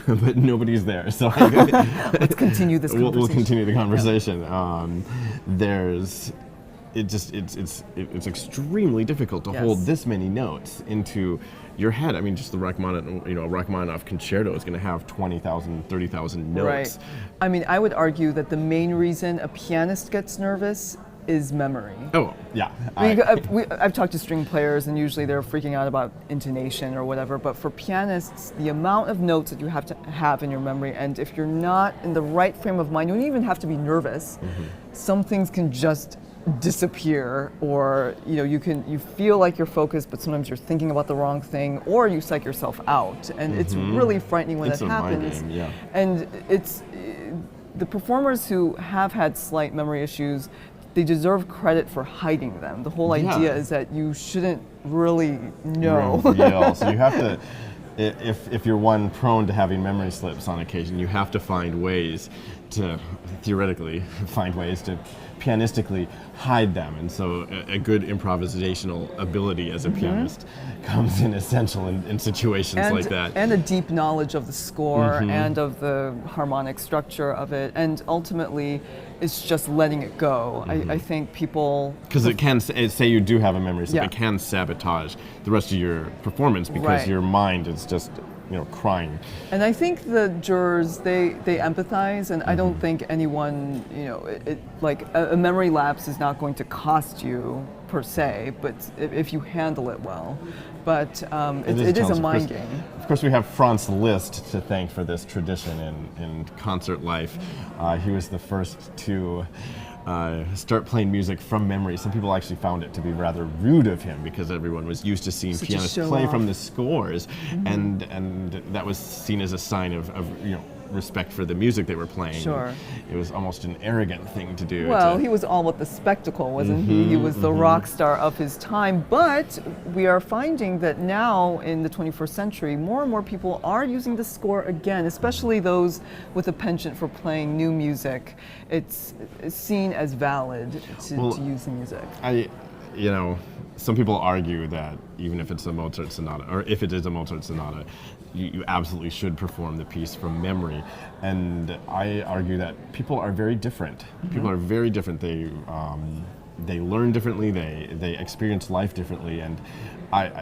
S2: But nobody's there, so
S1: let's continue this conversation.
S2: We'll continue the conversation. It's extremely difficult to hold this many notes into your head. I mean, just the Rachmaninoff concerto is going to have 20,000, 30,000 notes.
S1: Right. I mean, I would argue that the main reason a pianist gets nervous is memory.
S2: Oh, yeah.
S1: I've talked to string players, and usually they're freaking out about intonation or whatever, but for pianists, the amount of notes that you have to have in your memory, and if you're not in the right frame of mind, you don't even have to be nervous. Some things can just disappear, or you feel like you're focused, but sometimes you're thinking about the wrong thing, or you psych yourself out, and it's really frightening when that happens.
S2: Mind game,
S1: and it's the performers who have had slight memory issues, they deserve credit for hiding them. The whole idea is that you shouldn't really know.
S2: Reveal. So you have to if you're one prone to having memory slips on occasion, you have to find ways to, theoretically, find ways to pianistically hide them. And so a good improvisational ability as a pianist comes in essential in situations like that.
S1: And a deep knowledge of the score and of the harmonic structure of it. And ultimately, it's just letting it go. I think people...
S2: Because it can, say you do have a memory slip, it can sabotage the rest of your performance because your mind is just, crying.
S1: And I think the jurors, they empathize, and I don't think anyone, like a memory lapse is not going to cost you per se, but if you handle it well. But it is a mind game.
S2: Of course, we have Franz Liszt to thank for this tradition in concert life. He was the first to start playing music from memory. Some people actually found it to be rather rude of him because everyone was used to seeing pianists play from the scores, and that was seen as a sign of respect for the music they were playing.
S1: Sure.
S2: It was almost an arrogant thing to do.
S1: Well, he was all about the spectacle, wasn't he? He was the rock star of his time. But we are finding that now in the 21st century, more and more people are using the score again, especially those with a penchant for playing new music. It's seen as valid to use the music.
S2: Some people argue that even if it's a Mozart sonata, or if it is a Mozart sonata, you absolutely should perform the piece from memory. And I argue that people are very different. People are very different. They learn differently, they experience life differently, and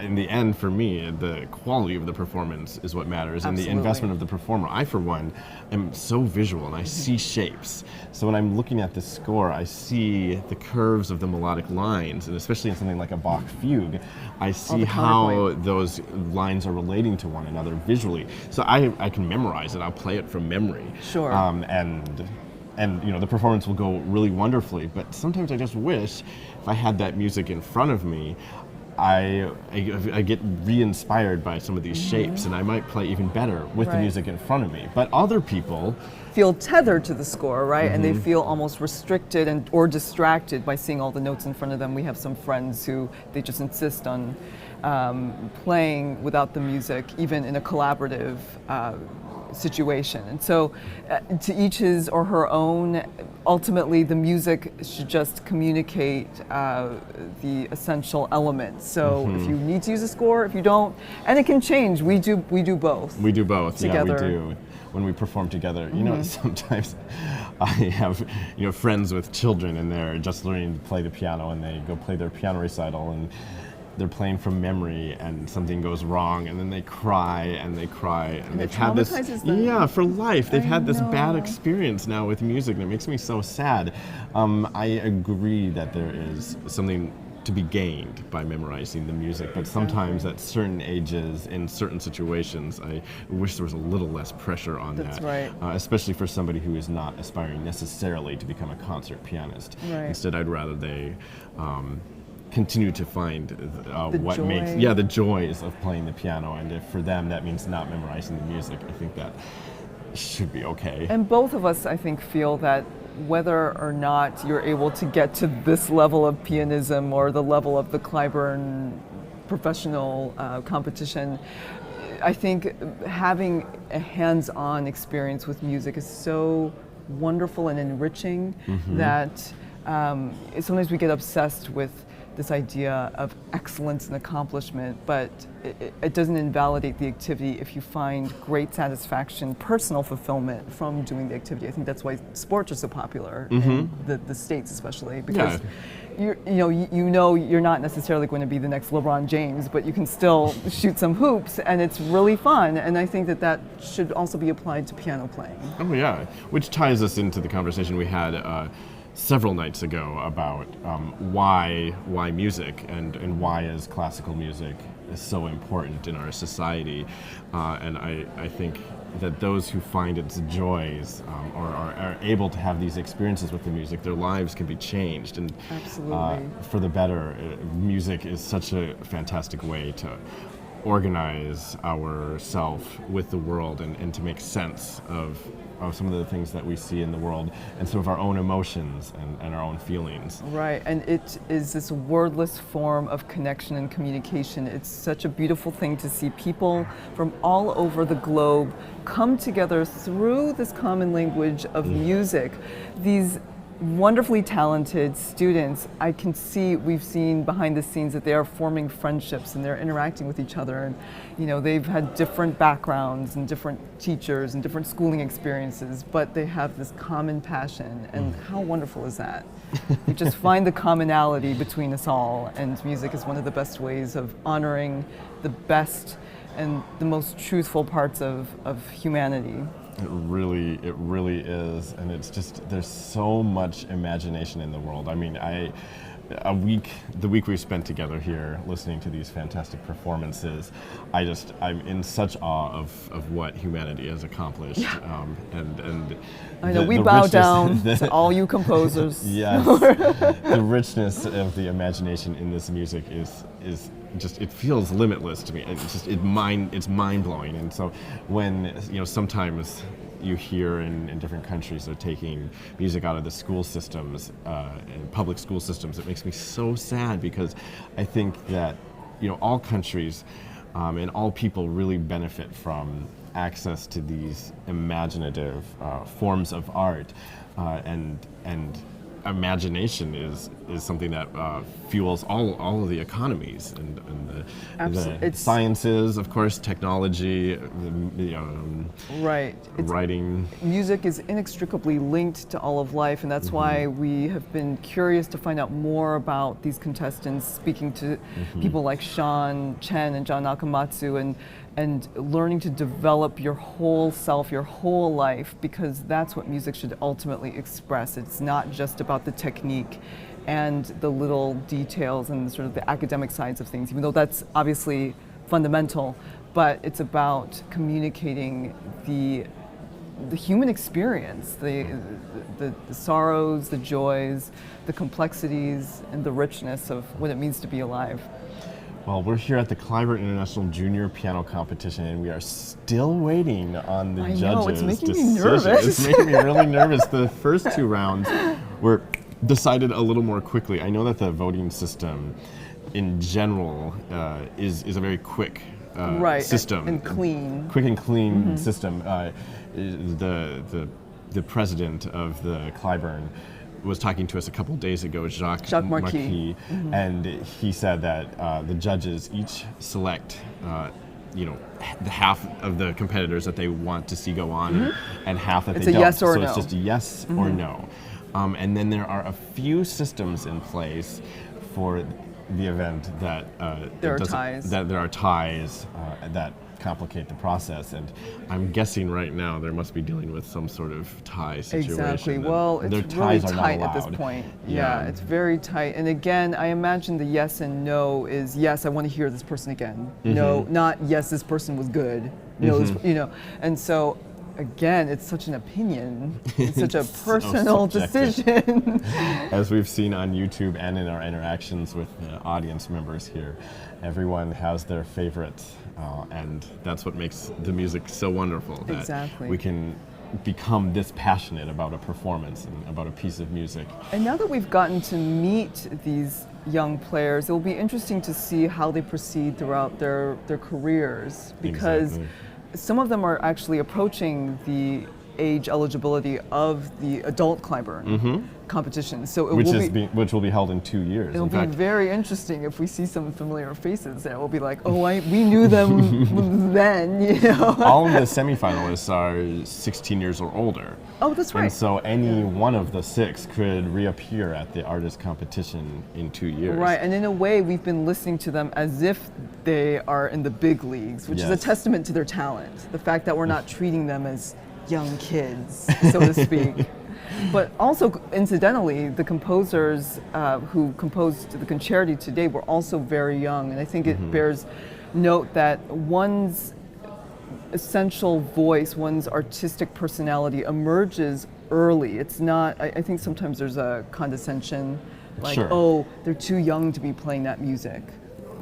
S2: in the end, for me, the quality of the performance is what matters, and the investment of the performer. I, for one, am so visual, and I see shapes. So when I'm looking at the score, I see the curves of the melodic lines, and especially in something like a Bach fugue, I see how those lines are relating to one another visually. So I can memorize it. I'll play it from memory.
S1: Sure.
S2: And the performance will go really wonderfully, but sometimes I just wish if I had that music in front of me, I get re-inspired by some of these shapes, and I might play even better with the music in front of me. But other people
S1: feel tethered to the score, right? And they feel almost restricted or distracted by seeing all the notes in front of them. We have some friends who they just insist on playing without the music, even in a collaborative situation. And so to each his or her own. Ultimately, the music should just communicate the essential elements. So if you need to use a score, if you don't, and it can change. We do both.
S2: We do both.
S1: Together.
S2: Yeah, we do. When we perform together, sometimes I have friends with children, and they're just learning to play the piano, and they go play their piano recital, and they're playing from memory, and something goes wrong, and then they cry and they cry, and they've had this for life. They've had this bad experience now with music, and it makes me so sad. I agree that there is something to be gained by memorizing the music, but sometimes at certain ages, in certain situations, I wish there was a little less pressure on that.
S1: Right.
S2: Especially for somebody who is not aspiring necessarily to become a concert pianist.
S1: Right.
S2: Instead, I'd rather they continue to find what
S1: joy.
S2: makes the joys of playing the piano, and if for them that means not memorizing the music, I think that should be okay.
S1: And both of us, I think, feel that whether or not you're able to get to this level of pianism or the level of the Cliburn professional competition, I think having a hands-on experience with music is so wonderful and enriching that sometimes we get obsessed with this idea of excellence and accomplishment, but it doesn't invalidate the activity if you find great satisfaction, personal fulfillment from doing the activity. I think that's why sports are so popular in the States especially, because you're not necessarily going to be the next LeBron James, but you can still shoot some hoops, and it's really fun. And I think that should also be applied to piano playing.
S2: Oh yeah, which ties us into the conversation we had several nights ago about why music and why is classical music is so important in our society, and I think that those who find its joys or are able to have these experiences with the music, their lives can be changed, and for the better. Music is such a fantastic way to organize ourselves with the world and to make sense of some of the things that we see in the world and some of our own emotions and our own feelings.
S1: Right, and it is this wordless form of connection and communication. It's such a beautiful thing to see people from all over the globe come together through this common language of music. These wonderfully talented students, I can see, we've seen behind the scenes that they are forming friendships and they're interacting with each other, and you know, they've had different backgrounds and different teachers and different schooling experiences, but they have this common passion, and how wonderful is that? You just find the commonality between us all, and music is one of the best ways of honoring the best and the most truthful parts of humanity.
S2: It really is, and it's just, there's so much imagination in the world. I mean, the week we've spent together here listening to these fantastic performances, I'm in such awe of what humanity has accomplished.
S1: Yeah.
S2: And
S1: I know, we bow down to all you composers.
S2: Yes, the richness of the imagination in this music is just, it feels limitless to me. It's mind blowing. And so when, you know, sometimes you hear in different countries they're taking music out of the school systems, and public school systems, it makes me so sad, because I think that, you know, all countries and all people really benefit from access to these imaginative forms of art, and imagination is something that fuels all of the economies and the sciences, of course, technology,
S1: right.
S2: Writing.
S1: Music is inextricably linked to all of life, and that's why we have been curious to find out more about these contestants, speaking to people like Chen, and John Nakamatsu, and learning to develop your whole self, your whole life, because that's what music should ultimately express. It's not just about the technique and the little details and sort of the academic sides of things, even though that's obviously fundamental, but it's about communicating the human experience, the sorrows, the joys, the complexities, and the richness of what it means to be alive.
S2: Well, we're here at the Cliburn International Junior Piano Competition, and we are still waiting on the judges'
S1: it's making
S2: decision.
S1: me nervous.
S2: It's making me really nervous. The first two rounds were decided a little more quickly. I know that the voting system, in general, is a very quick system
S1: and clean.
S2: Quick and clean system. The president of the Cliburn was talking to us a couple days ago, Jacques Marquis, and he said that the judges each select, you know, the half of the competitors that they want to see go on, and half that
S1: it's
S2: they don't.
S1: Yes or
S2: so
S1: no.
S2: It's just a yes or no. And then there are a few systems in place for the event that
S1: there are
S2: ties that complicate the process, and I'm guessing right now there must be dealing with some sort of tie situation.
S1: Exactly. Well, it's really tight at this point.
S2: Yeah,
S1: it's very tight. And again, I imagine the yes and no is yes, I want to hear this person again. No, not yes, this person was good. No, you know. And so, again, it's such an opinion. It's such a personal decision.
S2: As we've seen on YouTube and in our interactions with audience members here, everyone has their favorites, and that's what makes the music so wonderful. That we can become this passionate about a performance and about a piece of music.
S1: And now that we've gotten to meet these young players, it will be interesting to see how they proceed throughout their careers, because some of them are actually approaching the age eligibility of the adult Cliburn competition. So it
S2: which will be held in 2 years.
S1: It'll be very interesting if we see some familiar faces there. We'll be like, oh, we knew them then, you know.
S2: All of the semifinalists are 16 years or older.
S1: Oh, that's right.
S2: And so any one of the 6 could reappear at the artist competition in 2 years.
S1: Right, and in a way, we've been listening to them as if they are in the big leagues, which is a testament to their talent. The fact that we're not treating them as young kids, so to speak. But also, incidentally, the composers who composed the Concerti today were also very young, and I think it bears note that one's essential voice, one's artistic personality emerges early. It's not, I think sometimes there's a condescension, like, oh, they're too young to be playing that music.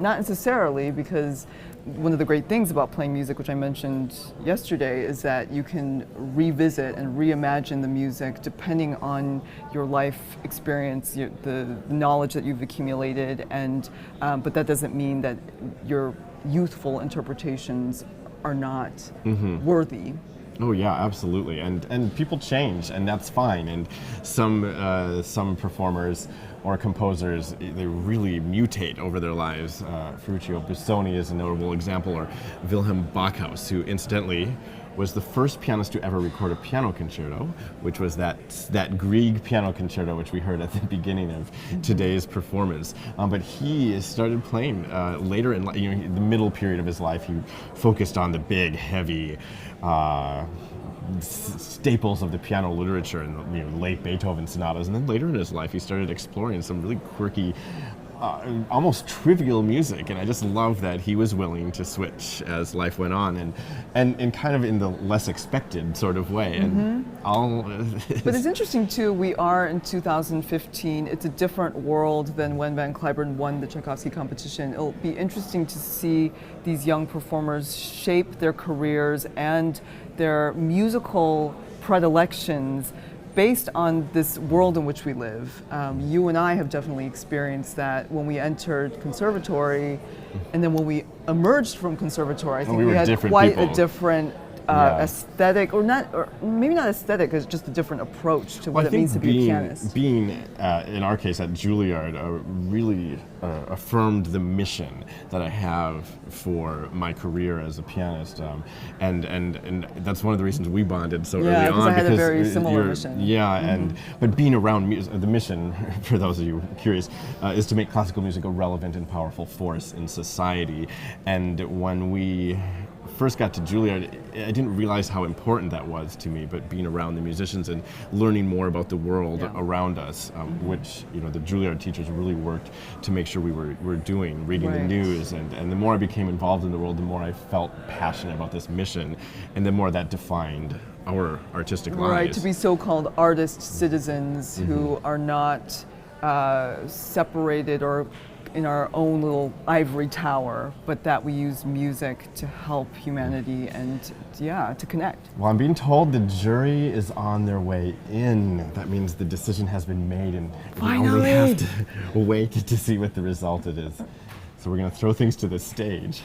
S1: not necessarily, because one of the great things about playing music, which I mentioned yesterday, is that you can revisit and reimagine the music depending on your life experience, the knowledge that you've accumulated, and but that doesn't mean that your youthful interpretations are not worthy.
S2: Oh yeah, absolutely, and people change, and that's fine. And some performers or composers, they really mutate over their lives. Ferruccio Busoni is a notable example, or Wilhelm Backhaus, who incidentally was the first pianist to ever record a piano concerto, which was that Grieg piano concerto which we heard at the beginning of today's performance. But he started playing later in the middle period of his life. He focused on the big, heavy staples of the piano literature and the late Beethoven sonatas, and then later in his life he started exploring some really quirky, almost trivial music, and I just love that he was willing to switch as life went on, and kind of in the less expected sort of way. And
S1: but it's interesting too, we are in 2015, it's a different world than when Van Cliburn won the Tchaikovsky competition. It'll be interesting to see these young performers shape their careers and their musical predilections based on this world in which we live. You and I have definitely experienced that when we entered conservatory, and then when we emerged from conservatory, I think we had quite a different aesthetic, or maybe not aesthetic, it's just a different approach to what it means to be a pianist.
S2: Being, in our case at Juilliard, really affirmed the mission that I have for my career as a pianist, and that's one of the reasons we bonded so early on.
S1: I had a very similar mission.
S2: Yeah, but being around music, the mission, for those of you curious, is to make classical music a relevant and powerful force in society. And when we first got to Juilliard, I didn't realize how important that was to me, but being around the musicians and learning more about the world around us, which the Juilliard teachers really worked to make sure we were doing, reading the news, and the more I became involved in the world, the more I felt passionate about this mission, and the more that defined our artistic lives.
S1: Right, to be so-called artist citizens who are not separated or in our own little ivory tower, but that we use music to help humanity and to connect.
S2: Well, I'm being told the jury is on their way in. That means the decision has been made, and we only have to wait to see what the result it is. So we're going to throw things to the stage.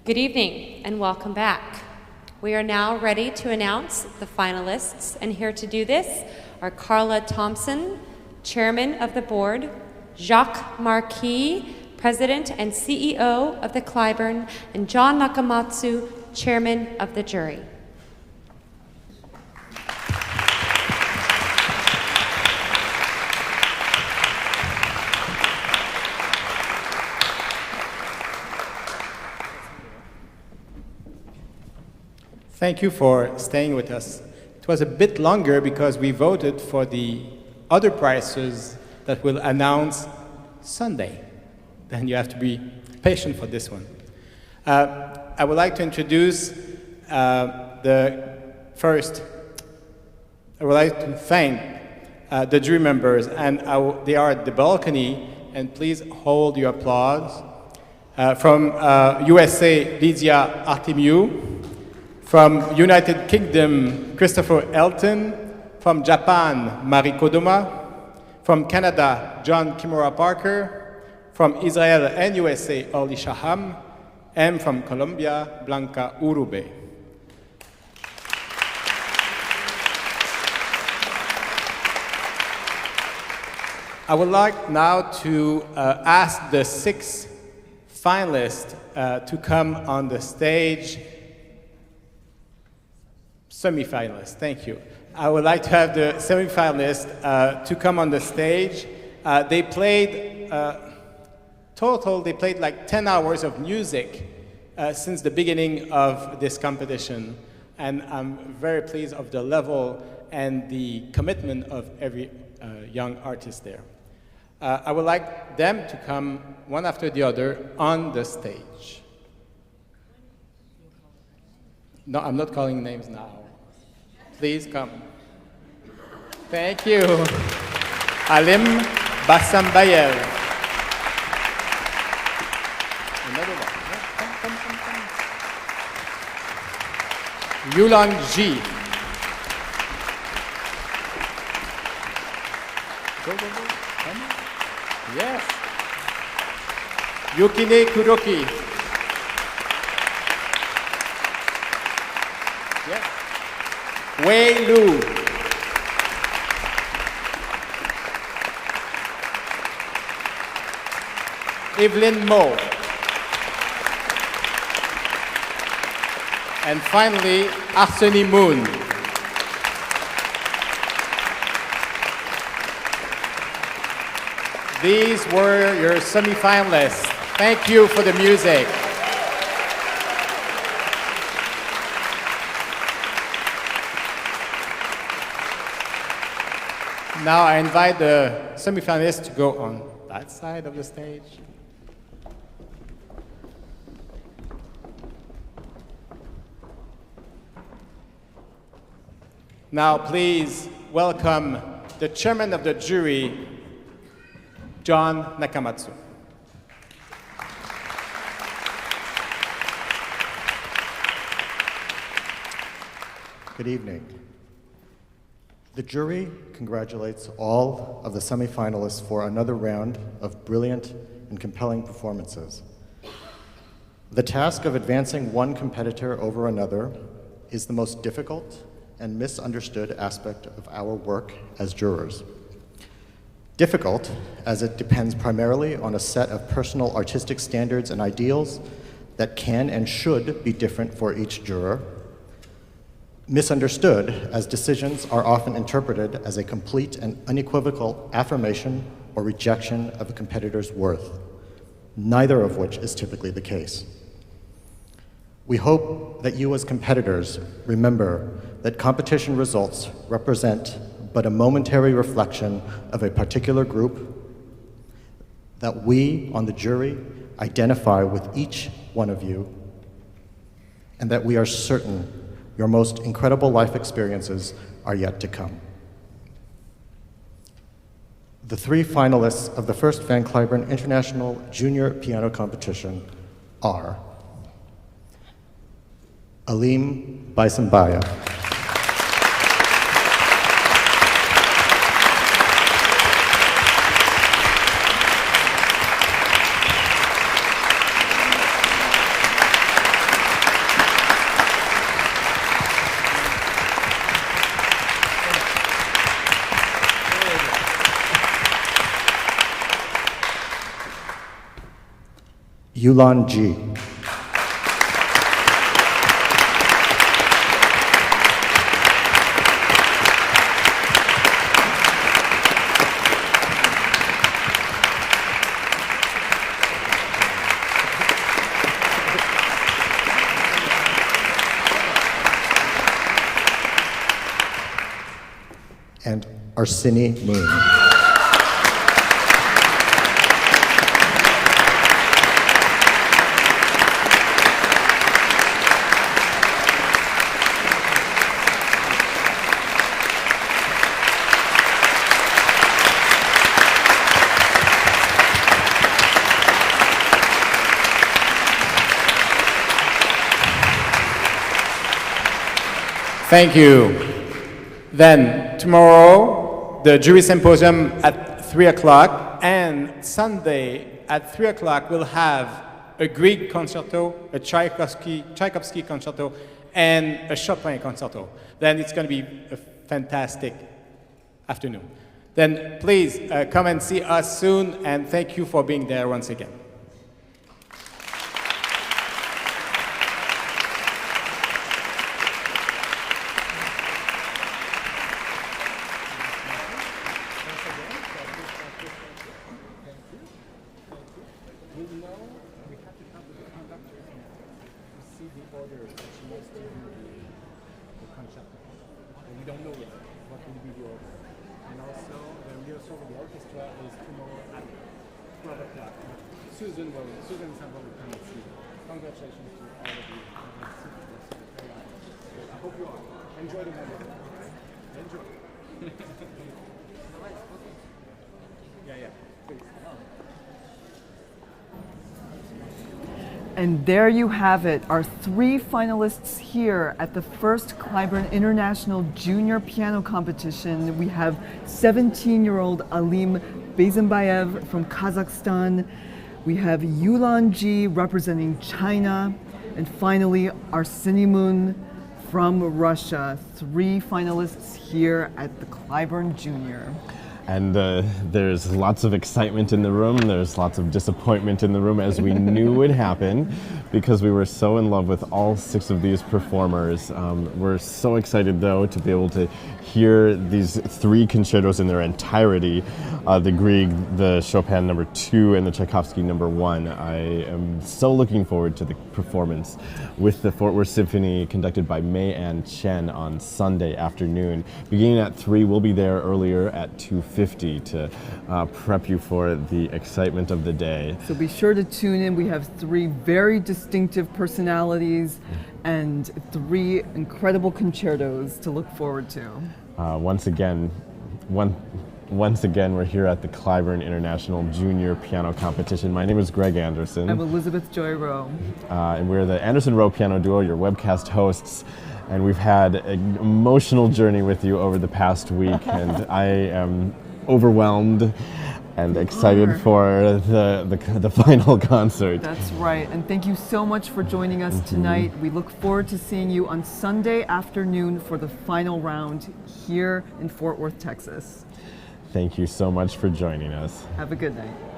S3: Good evening and welcome back. We are now ready to announce the finalists, and here to do this are Carla Thompson, Chairman of the Board, Jacques Marquis, President and CEO of the Cliburn, and John Nakamatsu, Chairman of the jury.
S12: Thank you for staying with us. It was a bit longer because we voted for the other prizes that we'll announce Sunday. Then you have to be patient for this one. I would like to introduce the first. I would like to thank the jury members, and they are at the balcony, and please hold your applause. From USA, Lydia Artemiou. From United Kingdom, Christopher Elton. From Japan, Marie Kodoma. From Canada, John Kimura Parker. From Israel and USA, Oli Shaham. And from Colombia, Blanca Urube. I would like now to ask the 6 finalists to come on the stage. Semi-finalists, thank you. I would like to have the semi-finalists to come on the stage. They played, they played like 10 hours of music since the beginning of this competition. And I'm very pleased of the level and the commitment of every young artist there. I would like them to come one after the other on the stage. No, I'm not calling names now. Please come. Thank you. Alim Beisembayev. Another one. Come. Yulan Ji. Go. Come. Yes. Yukin Kuroki. Yes. Wei Luo. Evelyn Mo. And finally, Arsenii Moon. These were your semi-finalists. Thank you for the music. Now I invite the semi-finalists to go on that side of the stage. Now please welcome the chairman of the jury, John Nakamatsu.
S13: Good evening. The jury congratulates all of the semifinalists for another round of brilliant and compelling performances. The task of advancing one competitor over another is the most difficult and misunderstood aspect of our work as jurors. Difficult, as it depends primarily on a set of personal artistic standards and ideals that can and should be different for each juror. Misunderstood, as decisions are often interpreted as a complete and unequivocal affirmation or rejection of a competitor's worth, neither of which is typically the case. We hope that you as competitors remember that competition results represent but a momentary reflection of a particular group, that we on the jury identify with each one of you, and that we are certain your most incredible life experiences are yet to come. The 3 finalists of the first Van Cliburn International Junior Piano Competition are Alim Beisembayev, Yulan Ji. And Arsenii Moon.
S12: Thank you. Then tomorrow, the jury symposium at 3 o'clock, and Sunday at 3 o'clock, we'll have a Grieg concerto, a Tchaikovsky concerto, and a Chopin concerto. Then it's going to be a fantastic afternoon. Then please come and see us soon, and thank you for being there once again.
S2: We don't know yet what will be the order. And also, the rehearsal for the orchestra is tomorrow at 12 o'clock. Susan and Sam will come and see. Congratulations to all of you. I hope you all enjoy the moment. Enjoy. Yeah, please.
S1: And there you have it, our 3 finalists here at the first Cliburn International Junior Piano Competition. We have 17-year-old Alim Beisembayev from Kazakhstan. We have Yulan Ji representing China. And finally, Arsenii Mun from Russia. 3 finalists here at the Cliburn Junior.
S2: And there's lots of excitement in the room. There's lots of disappointment in the room, as we knew would happen, because we were so in love with all 6 of these performers. We're so excited, though, to be able to hear these 3 concertos in their entirety, the Grieg, the Chopin number 2, and the Tchaikovsky number 1. I am so looking forward to the performance with the Fort Worth Symphony conducted by Mei and Chen on Sunday afternoon. Beginning at 3, we'll be there earlier at 2:50 to prep you for the excitement of the day.
S1: So be sure to tune in. We have 3 very distinctive personalities and 3 incredible concertos to look forward to.
S2: Once again, we're here at the Cliburn International Junior Piano Competition. My name is Greg Anderson.
S1: I'm Elizabeth Joy Rowe.
S2: And we're the Anderson Rowe Piano Duo, your webcast hosts. And we've had an emotional journey with you over the past week, and I am overwhelmed and excited for the final concert.
S1: That's right, and thank you so much for joining us tonight. We look forward to seeing you on Sunday afternoon for the final round here in Fort Worth, Texas.
S2: Thank you so much for joining us.
S1: Have a good night.